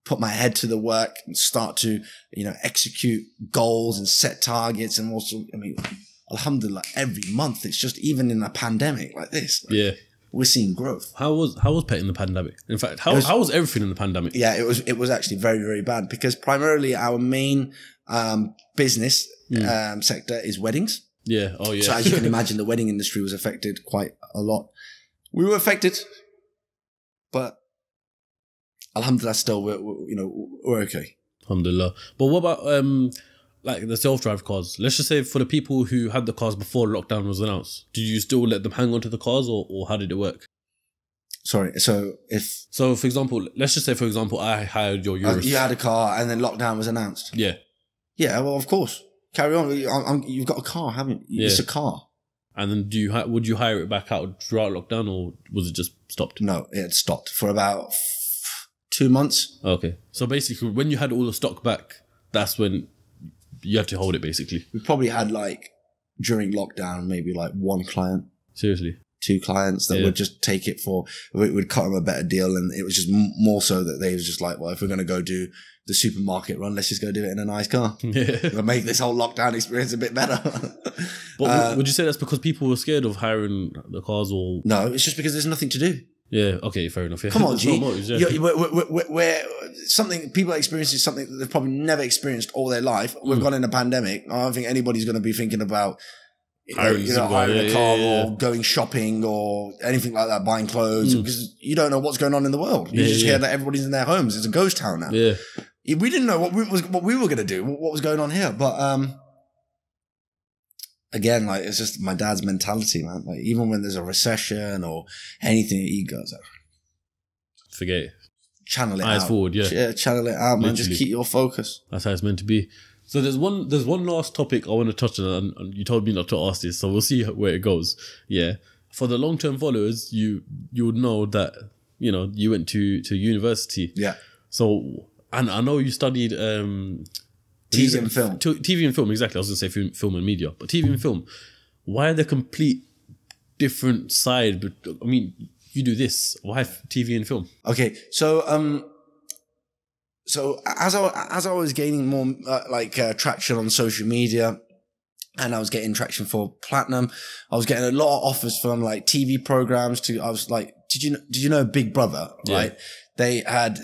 put my head to the work and start to, you know, execute goals and set targets, and also, I mean, alhamdulillah, every month, it's just, even in a pandemic like this, like, we're seeing growth. How was P.E.T in the pandemic? In fact, how was everything in the pandemic? Yeah, it was actually very, very bad, because primarily our main business sector is weddings. Yeah. Oh yeah. So as you can imagine, the wedding industry was affected quite a lot. We were affected, but alhamdulillah, still we're okay. Alhamdulillah. But what about like the self-drive cars? Let's just say for the people who had the cars before lockdown was announced, did you still let them hang on to the cars, or how did it work? Sorry, so for example, let's just say for example, I hired your Urus. You had a car and then lockdown was announced. Yeah. Yeah, well, of course. Carry on. You've got a car, haven't you? Yeah. It's a car. And then would you hire it back out throughout lockdown, or was it just stopped? No, it stopped for about 2 months. Okay. So basically, when you had all the stock back, that's when you had to hold it, basically. We probably had, like, during lockdown, maybe like 1 client. Seriously? 2 clients that would just take it we'd cut them a better deal. And it was just more so that they was just like, well, if we're going to go do the supermarket run, let's just go do it in a nice car. We'll make this whole lockdown experience a bit better. But would you say that's because people were scared of hiring the cars, or? No, it's just because there's nothing to do. Yeah, okay, fair enough. Yeah. Come on, G. Some something people are experiencing something that they've probably never experienced all their life. We've gone in a pandemic. I don't think anybody's going to be thinking about hiring a car or going shopping or anything like that, buying clothes, because you don't know what's going on in the world. You just hear that everybody's in their homes. It's a ghost town now. Yeah. We didn't know what we were going to do, what was going on here. But again, like, it's just my dad's mentality, man. Like, even when there's a recession or anything, he goes, forget it. Channel it Eyes out. forward, yeah. Channel it out, man. Just keep your focus. That's how it's meant to be. So there's one last topic I want to touch on, and you told me not to ask this, so we'll see where it goes. Yeah. For the long-term followers, you would know that, you know, you went to university. Yeah. So, and I know you studied TV and film. TV and film, exactly. I was going to say film and media, but TV and film. Why the complete different side? But I mean, you do this. Why TV and film? Okay, so as I was gaining more traction on social media, and I was getting traction for Platinum, I was getting a lot of offers from like TV programs. I was like, did you know Big Brother? Right? They had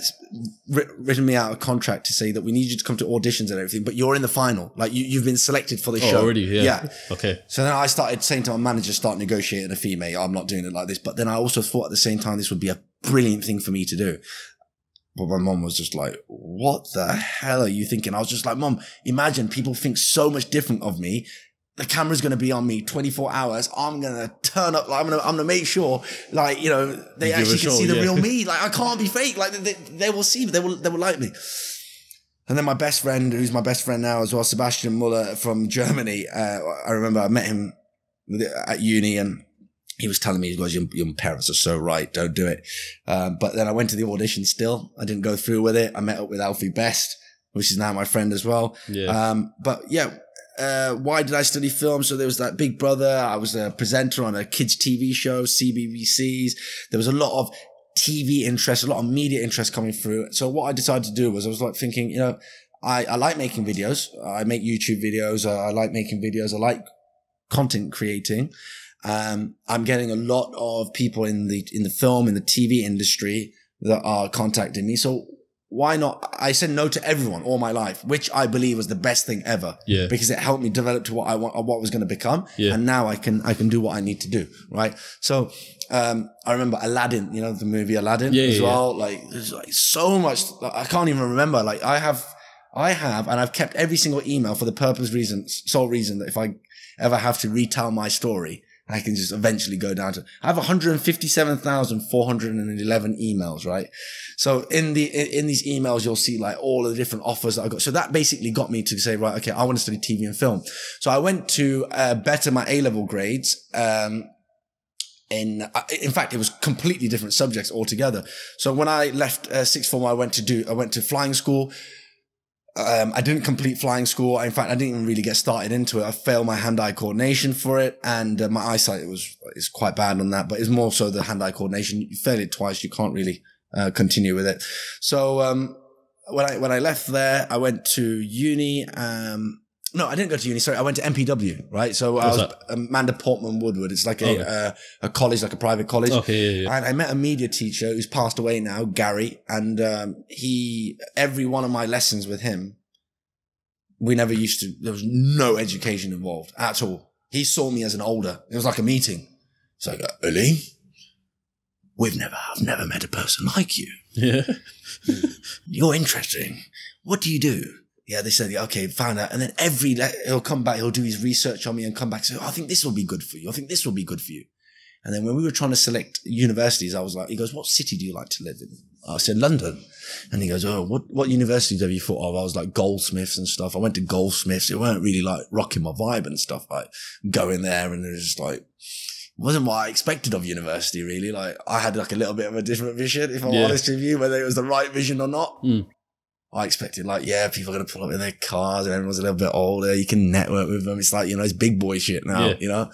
written me out a contract to say that we need you to come to auditions and everything, but you're in the final. Like, you've been selected for the show. Already, yeah. Okay. So then I started saying to my manager, start negotiating a fee, mate. I'm not doing it like this. But then I also thought at the same time, this would be a brilliant thing for me to do. But my mom was just like, what the hell are you thinking? I was just like, Mom, imagine people think so much different of me. The camera's going to be on me 24 hours. I'm going to turn up. Like, I'm going to make sure, like, you know, they actually can see the real me. Like, I can't be fake. Like, they will see, they will like me. And then my best friend, who's my best friend now as well, Sebastian Muller from Germany. I remember I met him at uni, and he was telling me, he goes, your parents are so right. Don't do it. But then I went to the audition still. I didn't go through with it. I met up with Alfie Best, which is now my friend as well. Yeah. But yeah. Why did I study film? So there was that Big Brother. I was a presenter on a kids TV show, CBBCs. There was a lot of TV interest, a lot of media interest coming through. So what I decided to do was I was like thinking, you know, I like making videos. I make YouTube videos. I like making videos. I like content creating. I'm getting a lot of people in the film, in the TV industry that are contacting me. So why not? I said no to everyone all my life, which I believe was the best thing ever. Yeah. Because it helped me develop to what I want, what was going to become. Yeah. And now I can do what I need to do. Right. So, I remember Aladdin, you know, the movie Aladdin as well. Like, there's like so much, I can't even remember. Like, I have, and I've kept every single email for the sole reason that if I ever have to retell my story, I can just eventually go down to, I have 157,411 emails, right? So in these emails, you'll see like all of the different offers that I got. So that basically got me to say, right, okay, I want to study TV and film. So I went to, better my A-level grades. In fact, it was completely different subjects altogether. So when I left, sixth form, I went to flying school. I didn't complete flying school. In fact, I didn't even really get started into it. I failed my hand-eye coordination for it, and my eyesight is quite bad on that. But it's more so the hand-eye coordination. You fail it twice, you can't really continue with it. So when I left there, I went to uni. No, I didn't go to uni. Sorry, I went to MPW. Right, so I was Amanda Portman Woodward. It's like a college, like a private college. Okay, yeah. And I met a media teacher who's passed away now, Gary, and every one of my lessons with him, there was no education involved at all. He saw me as an older. It was like a meeting. It's like, Aleem, I've never met a person like you. Yeah. You're interesting. What do you do? Yeah, they said, okay, found out. And then he'll come back, he'll do his research on me and come back and say, I think this will be good for you. I think this will be good for you. And then when we were trying to select universities, I was like, he goes, what city do you like to live in? I said, London. And he goes, oh, what universities have you thought of? I was like, Goldsmiths and stuff. I went to Goldsmiths. It weren't really like rocking my vibe and stuff, like going there. And it was just like, wasn't what I expected of university, really. Like, I had like a little bit of a different vision, if I'm honest with you, whether it was the right vision or not. Mm. I expected like, people are going to pull up in their cars and everyone's a little bit older. You can network with them. It's like, it's big boy shit now, you know?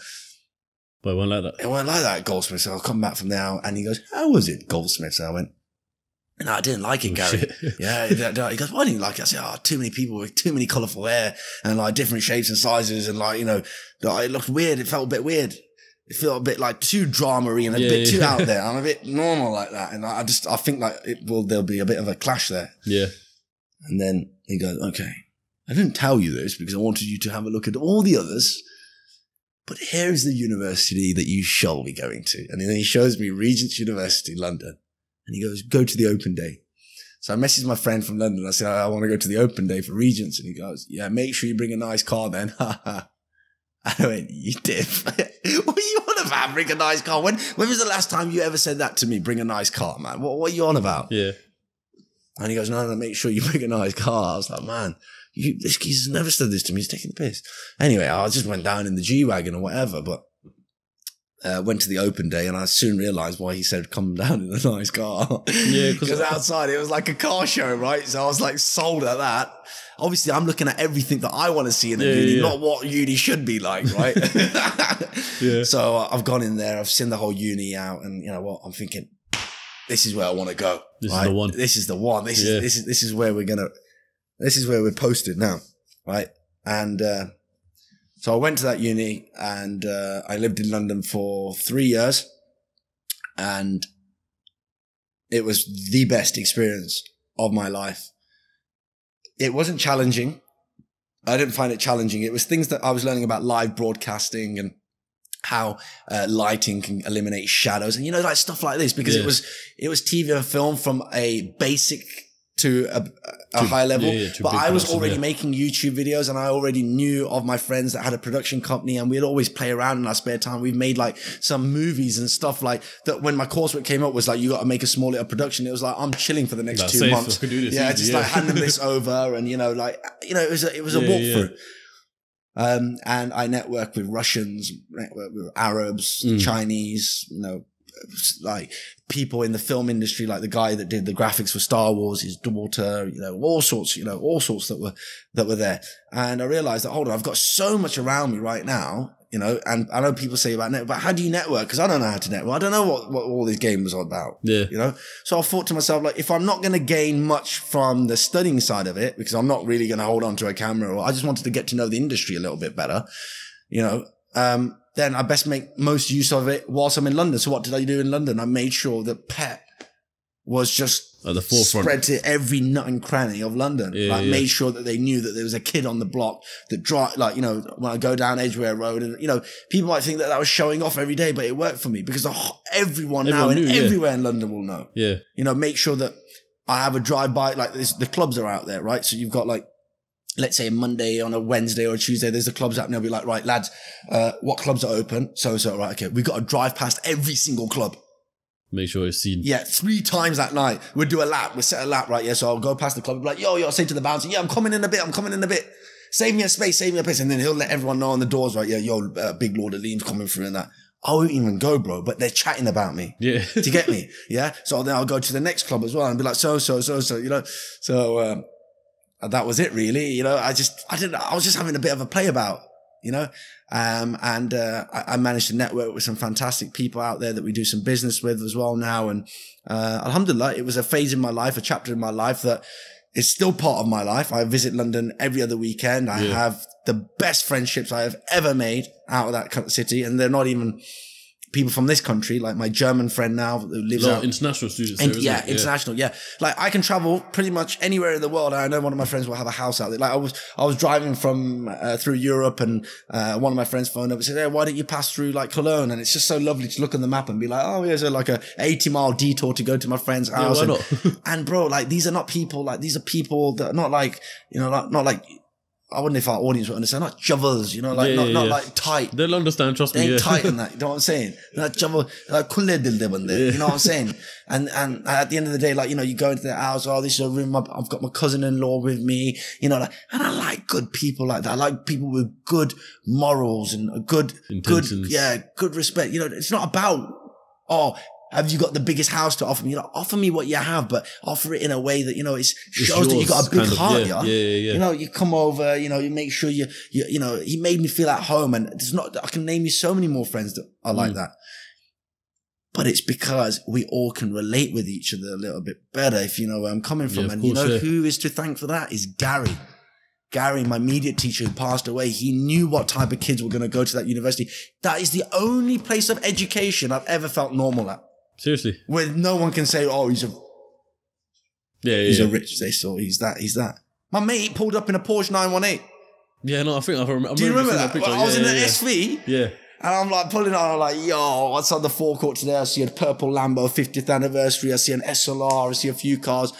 But it wasn't like that. It wasn't like that at Goldsmiths. So I'll come back from there and he goes, how was it, Goldsmiths? And I went, no, I didn't like it, Gary. Yeah. He goes, why didn't you like it? I said, too many people with too many colourful hair and like different shapes and sizes and like, it looked weird. It felt a bit weird. it felt a bit like too drama-y and a bit too out there. I'm a bit normal like that. And I think like there'll be a bit of a clash there. Yeah. And then he goes, okay, I didn't tell you this because I wanted you to have a look at all the others. But here is the university that you shall be going to. And then he shows me Regent's University, London. And he goes, go to the open day. So I messaged my friend from London. I said, I want to go to the open day for Regent's. And he goes, yeah, make sure you bring a nice car then. I went, you diff. What are you on about? Bring a nice car. When was the last time you ever said that to me? Bring a nice car, man. What are you on about? Yeah. And he goes, no, make sure you bring a nice car. I was like, man, this geezer's never said this to me. He's taking the piss. Anyway, I just went down in the G-Wagon or whatever, but went to the open day and I soon realised why he said come down in a nice car. Yeah, because outside it was like a car show, right? So I was like sold at that. Obviously, I'm looking at everything that I want to see in a uni, not what uni should be like, right? So I've gone in there, I've seen the whole uni out, and you know what? I'm thinking, this is where I want to go. This is the one. This is the one. This is where we're posted now, right? And so I went to that uni, and I lived in London for 3 years, and it was the best experience of my life. It wasn't challenging. I didn't find it challenging. It was things that I was learning about live broadcasting and how lighting can eliminate shadows and, you know, like stuff like this, because it was TV and film from a basic to a high level. But I was already making YouTube videos, and I already knew of my friends that had a production company, and we'd always play around in our spare time. We've made like some movies and stuff like that. When my coursework came up was like, you got to make a small little production. It was like, I'm chilling for the next 2 months. Like handing this over, and it was a walkthrough. And I networked with Russians, networked with Arabs, Chinese, like people in the film industry, like the guy that did the graphics for Star Wars, his daughter, all sorts that were there. And I realized that, hold on, I've got so much around me right now, and I know people say about network, but how do you network? Because I don't know how to network. I don't know what all this game was all about. So I thought to myself, like, if I'm not going to gain much from the studying side of it, because I'm not really going to hold on to a camera, or I just wanted to get to know the industry a little bit better, then I best make most use of it whilst I'm in London. So what did I do in London? I made sure that P.E.T was just at the forefront, spread to every nut and cranny of London. Made sure that they knew that there was a kid on the block that when I go down Edgware Road, and people might think that was showing off every day, but it worked for me because everyone now knew, everywhere in London will know. Make sure that I have a drive-by, like this, the clubs are out there, right? So you've got like, let's say a Monday, on a Wednesday or a Tuesday, there's the clubs out, and they'll be like, right, lads, what clubs are open? So, right, okay, we've got to drive past every single club. Make sure it's seen. Yeah, 3 times that night. We'll do a lap. We'll set a lap, right? Yeah, so I'll go past the club and be like, yo, I'll say to the bouncer, yeah, I'm coming in a bit. Save me a space. And then he'll let everyone know on the doors, right? Yeah, big Lord Aleem's coming through and that. I won't even go, bro, but they're chatting about me. Yeah. Do you get me? Yeah. So then I'll go to the next club as well and be like, so, So, that was it really. I was just having a bit of a play about, I managed to network with some fantastic people out there that we do some business with as well now. And, alhamdulillah, it was a phase in my life, a chapter in my life that is still part of my life. I visit London every other weekend. I have the best friendships I have ever made out of that city. And they're not even people from this country, like my German friend now who lives out. International students. International. Yeah. Like I can travel pretty much anywhere in the world. I know one of my friends will have a house out there. Like I was driving from, through Europe, and, one of my friends phoned up and said, hey, why don't you pass through like Cologne? And it's just so lovely to look on the map and be like, oh, yeah, so like a 80-mile detour to go to my friend's house. Why not? And bro, like these are not people, like these are people that are not like, not like, I wonder if our audience will understand, not jovels, not like tight. They'll understand, trust me. They ain't tight in that, you know what I'm saying? Not jovel, like kulle dilde bande, you know what I'm saying? And at the end of the day, like, you go into their house, oh, this is a room, I've got my cousin-in-law with me, and I like good people like that. I like people with good morals and good respect. It's not about, have you got the biggest house to offer me? Offer me what you have, but offer it in a way that, it shows that you got a big heart. You come over, you make sure you he made me feel at home, and I can name you so many more friends that are like that. But it's because we all can relate with each other a little bit better, if you know where I'm coming from. And who is to thank for that is Gary. Gary, my media teacher who passed away, he knew what type of kids were going to go to that university. That is the only place of education I've ever felt normal at. Seriously? Where no one can say, oh, he's a rich, they saw, he's that. My mate pulled up in a Porsche 918. Yeah, no, I think I remember. Do you remember that? Well, I was in the SV. Yeah. And I'm like pulling on, I'm like, yo, what's on the forecourt today? I see a purple Lambo 50th anniversary. I see an SLR. I see a few cars.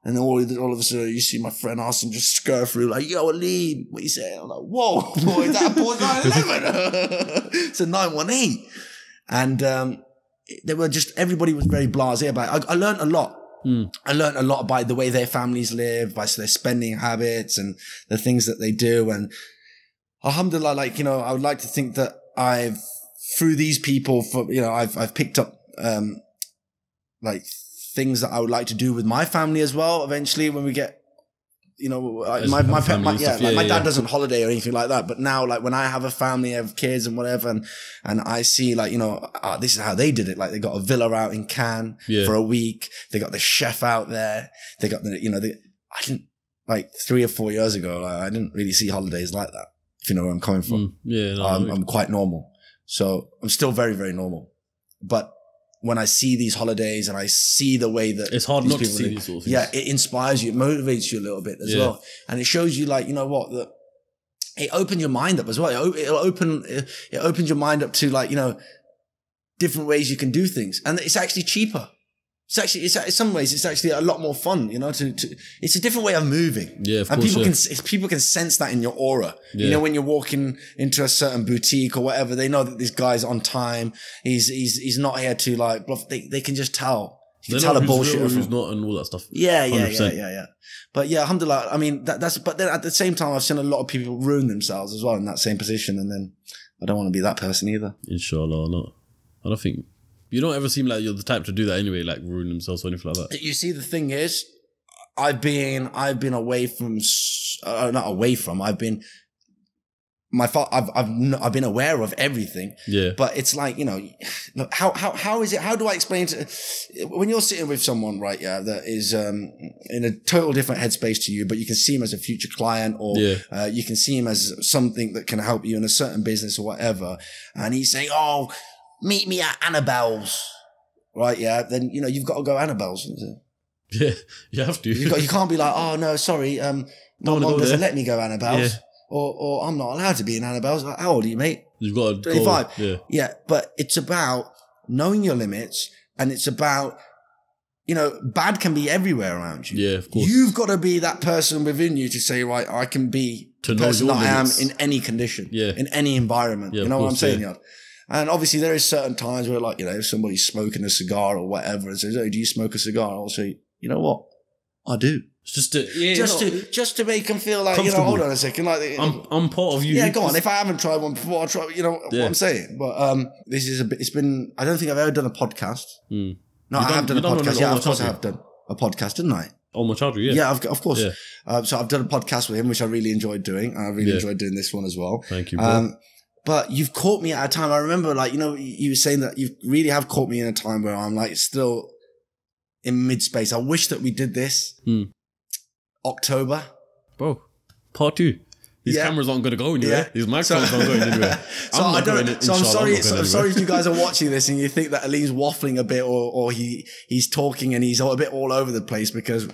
And then all of a sudden, you see my friend Austin just skirt through like, yo, Aleem, what you say? I'm like, whoa, boy, is that a Porsche 911? It's a 918. And they were just, everybody was very blasé about it. I learned a lot. I learned a lot by the way their families live, by their spending habits and the things that they do. And alhamdulillah, like, you know, I would like to think that I've, through these people, I've picked up, like things that I would like to do with my family as well. Eventually when we get, you know, my dad doesn't holiday or anything like that. But now, like when I have a family, I have kids and whatever, and I see like, you know, this is how they did it. Like they got a villa out in Cannes for a week. They got the chef out there. They got the, you know, I didn't, like 3 or 4 years ago, like, I didn't really see holidays like that. If you know where I'm coming from. I'm quite normal. So I'm still very, very normal. But when I see these holidays and I see the way that it's hard not to see these sort of things. Yeah, it inspires you, it motivates you a little bit as well. And it shows you like, you know what, that it opened your mind up as well. It opens your mind up to like, you know, different ways you can do things. And it's actually cheaper. In some ways, it's actually a lot more fun, you know, it's a different way of moving. Yeah, of and course, people can sense that in your aura. Yeah. You know, when you're walking into a certain boutique or whatever, they know that this guy's on time. He's not here to like bluff. They can just tell. You can tell the bullshit. Who's not and all that stuff. Yeah. But yeah, alhamdulillah. I mean, but then at the same time, I've seen a lot of people ruin themselves as well in that same position. And then I don't want to be that person either. Inshallah, not. I don't think. You don't ever seem like you're the type to do that anyway, like ruin themselves or anything like that. You see, the thing is, I've been away from, not away from, I've been aware of everything. Yeah. But it's like, you know, how is it, how do I explain to, when you're sitting with someone, right, yeah, that is, in a total different headspace to you, but you can see him as a future client or, you can see him as something that can help you in a certain business or whatever. And he's saying, oh, meet me at Annabelle's, right? Yeah, then you know you've got to go Annabelle's. Yeah, you have to. You can't be like, oh no, sorry, my mom doesn't let me go Annabelle's, or I'm not allowed to be in Annabelle's. Like, how old are you, mate? You've got 25. Yeah, but it's about knowing your limits, and it's about, you know, bad can be everywhere around you. Yeah, of course. You've got to be that person within you to say, right, I can be the person that I am in any condition, in any environment. You know what I'm saying, Yad? And obviously there is certain times where like, you know, if somebody's smoking a cigar or whatever and says, oh, do you smoke a cigar? I'll say, you know what? I do. Just to make them feel like, you know, hold on a second. Like, I'm part of you. Yeah, go on. If I haven't tried one before, I'll try, you know what I'm saying. But, this is it's been, I don't think I've ever done a podcast. No, I have done a podcast. Yeah, of course I have done a podcast, didn't I? Oh, my child, yeah. Yeah, of course. Yeah. So I've done a podcast with him, which I really enjoyed doing. I really enjoyed doing this one as well. Thank you, bro. But you've caught me at a time. I remember, like, you know, you were saying that you really have caught me in a time where I'm like still in mid-space. I wish that we did this October. Bro, part 2. These cameras aren't going to go anywhere. These microphones aren't going anywhere. I'm sorry if you guys are watching this and you think that Aleem's waffling a bit or he's talking and he's a bit all over the place, because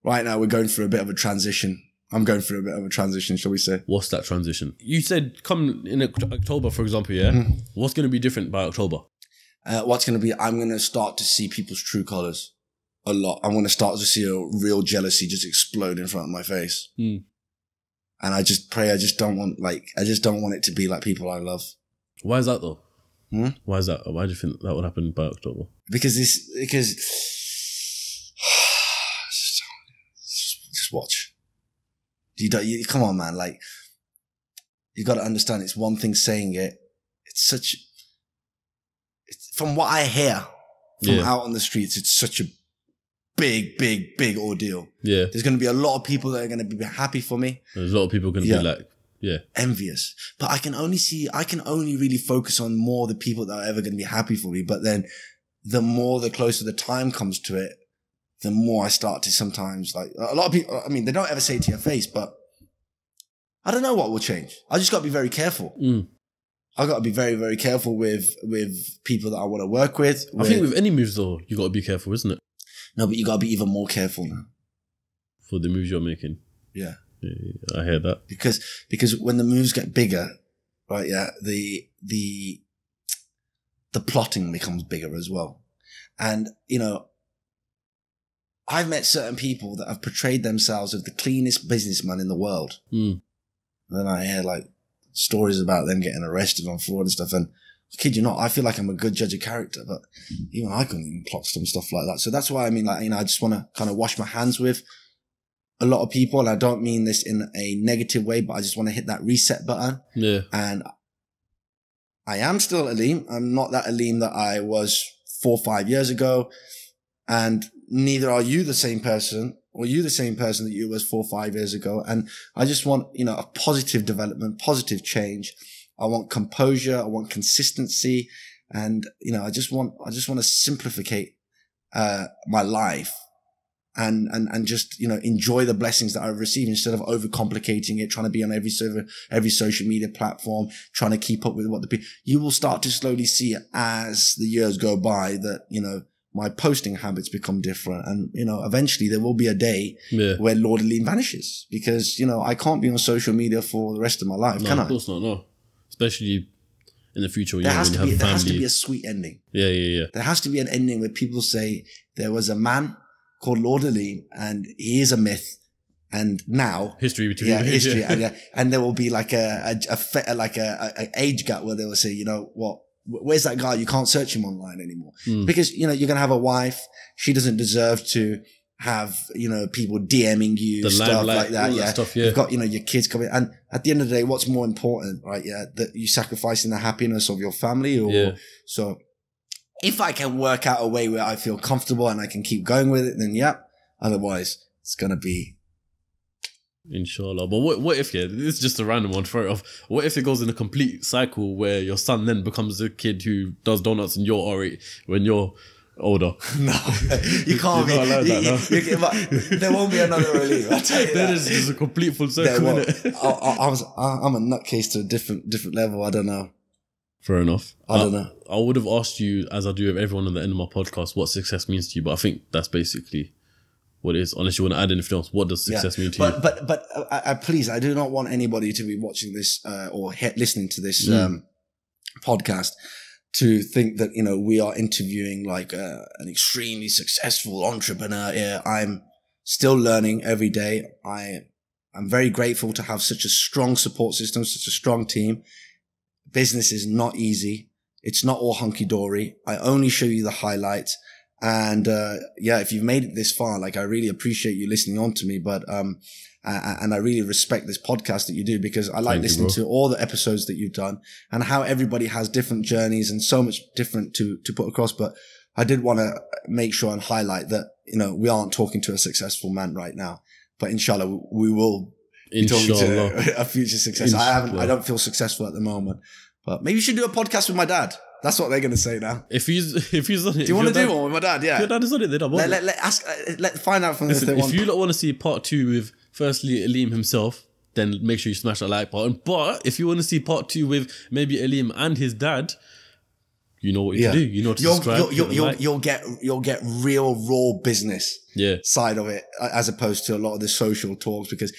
right now we're going through a bit of a transition. I'm going through a bit of a transition, shall we say. What's that transition? You said come in October, for example, What's going to be different by October? What's going to be, I'm going to start to see people's true colours a lot. I'm going to start to see a real jealousy just explode in front of my face. And I just pray, I just don't want it to be like people I love. Why is that though? Why is that? Why do you think that would happen by October? Because just watch. Come on, man. Like, you got to understand, it's one thing saying it. From what I hear from out on the streets, it's such a big ordeal. Yeah. There's going to be a lot of people that are going to be happy for me. There's a lot of people going to be like, envious. But I can only really focus on more the people that are ever going to be happy for me. But then the closer the time comes to it, the more I start to sometimes, like, a lot of people, I mean, they don't ever say it to your face, but I don't know what will change. I just got to be very careful. I got to be very, very careful with people that I want to work with. I think with any moves though, you got to be careful, isn't it? No, but you got to be even more careful now. For the moves you're making. Yeah. I hear that. Because when the moves get bigger, right? Yeah, the plotting becomes bigger as well. And, you know, I've met certain people that have portrayed themselves as the cleanest businessman in the world. And then I hear like stories about them getting arrested on fraud and stuff. And I kid you not, I feel like I'm a good judge of character, but even I couldn't even plot some stuff like that. So that's why I mean, like, you know, I just want to kind of wash my hands with a lot of people. And I don't mean this in a negative way, but I just want to hit that reset button. Yeah. And I am still Aleem. I'm not that Aleem that I was 4 or 5 years ago. And neither are you the same person, or you the same person that you was 4 or 5 years ago. And I just want, you know, a positive development, positive change. I want composure. I want consistency. And, you know, I just want to simplificate, my life and just, you know, enjoy the blessings that I receive instead of overcomplicating it, trying to be on every server, every social media platform, trying to keep up with what the people, you will start to slowly see as the years go by that, you know, my posting habits become different. And, you know, eventually there will be a day where Lord Aleem vanishes because, you know, I can't be on social media for the rest of my life, can I? Of course not, no. Especially in the future. There has to be a sweet ending. Yeah. There has to be an ending where people say there was a man called Lord Aleem and he is a myth. And now history between history. And there will be like a age gap where they will say, you know what? Where's that guy? You can't search him online anymore because, you know, you're going to have a wife. She doesn't deserve to have, you know, people DMing you, stuff like that. Yeah. Stuff, You've got, you know, your kids coming. And at the end of the day, what's more important, right? Yeah. That you sacrificing the happiness of your family so if I can work out a way where I feel comfortable and I can keep going with it, then otherwise it's going to be. Inshallah. But what if, this is just a random one, throw it off. What if it goes in a complete cycle where your son then becomes a kid who does donuts and you're R8 when you're older? No, you can't be. There won't be another Aleem. I tell you that is just a complete full circle, isn't it? I'm a nutcase to a different level. I don't know. Fair enough. I don't know. I would have asked you, as I do with everyone at the end of my podcast, what success means to you, but I think that's basically what it is. Unless you want to add anything else, what does success mean to you? But please, I do not want anybody to be watching this or listening to this podcast to think that, you know, we are interviewing like an extremely successful entrepreneur here. I'm still learning every day. I'm very grateful to have such a strong support system, such a strong team. Business is not easy. It's not all hunky-dory. I only show you the highlights. And, if you've made it this far, like, I really appreciate you listening on to me, but, and I really respect this podcast that you do because I like listening to all the episodes that you've done and how everybody has different journeys and so much different to put across. But I did want to make sure and highlight that, you know, we aren't talking to a successful man right now, but inshallah, we will be talking to a future success. I don't feel successful at the moment, but maybe you should do a podcast with my dad. That's what they're going to say now. If he's on it. Do you want to do one with my dad? Yeah. If your dad is on it, then I want Let's find out from this. If you don't want to see part 2 with firstly Aleem himself, then make sure you smash that like button. But if you want to see part 2 with maybe Aleem and his dad, you know what to do. You know to subscribe. You'll get real raw business side of it as opposed to a lot of the social talks because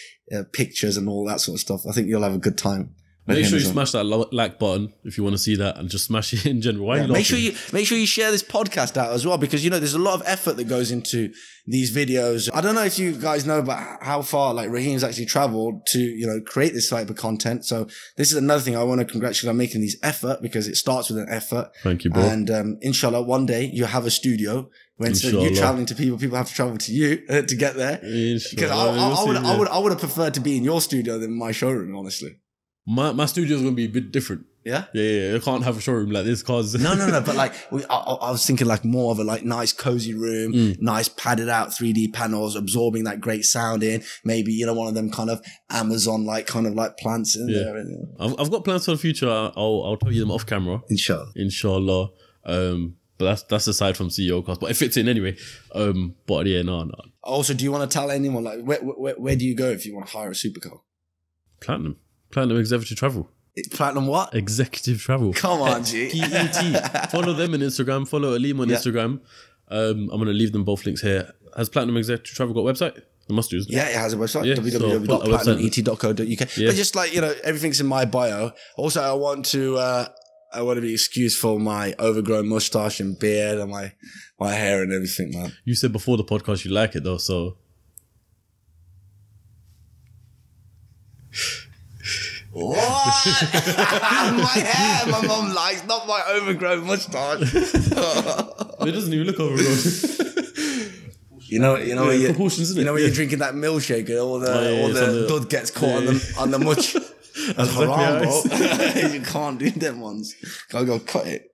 pictures and all that sort of stuff. I think you'll have a good time. Make sure you smash that like button if you want to see that, and just smash it in general. Why are you laughing? Make sure you share this podcast out as well, because, you know, there's a lot of effort that goes into these videos. I don't know if you guys know about how far like Raheem's actually traveled to, you know, create this type of content. So this is another thing I want to congratulate on making these effort, because it starts with an effort. Thank you, bro. And inshallah, one day you have a studio where instead of you traveling to people have to travel to you to get there. Because I would have preferred to be in your studio than my showroom, honestly. My studio is going to be a bit different. Yeah? Yeah. I can't have a showroom like this cause... No. But like, I was thinking like more of a like nice cozy room, nice padded out 3D panels, absorbing that great sound in. Maybe, you know, one of them kind of Amazon like kind of like plants in there. I've got plans for the future. I'll tell you them off camera. Inshallah. But that's aside from CEOCAST. But it fits in anyway. But yeah, no. Also, do you want to tell anyone like where do you go if you want to hire a supercar? Platinum Executive Travel. Platinum what? Executive Travel. Come on, G. P.E.T. Follow them on Instagram. Follow Aleem on Instagram. I'm going to leave them both links here. Has Platinum Executive Travel got a website? It must do, isn't it? Yeah, it has a website. www.platinumet.co.uk. But just like, everything's in my bio. Also, I want to be excused for my overgrown mustache and beard and my hair and everything, man. You said before the podcast you like it though, so... What? My hair, my mum likes, not my overgrown mustache. It doesn't even look overgrown. You know when you're drinking that milkshake and all the dud gets caught on the much. That's haram, bro. You can't do them ones. Gotta go cut it.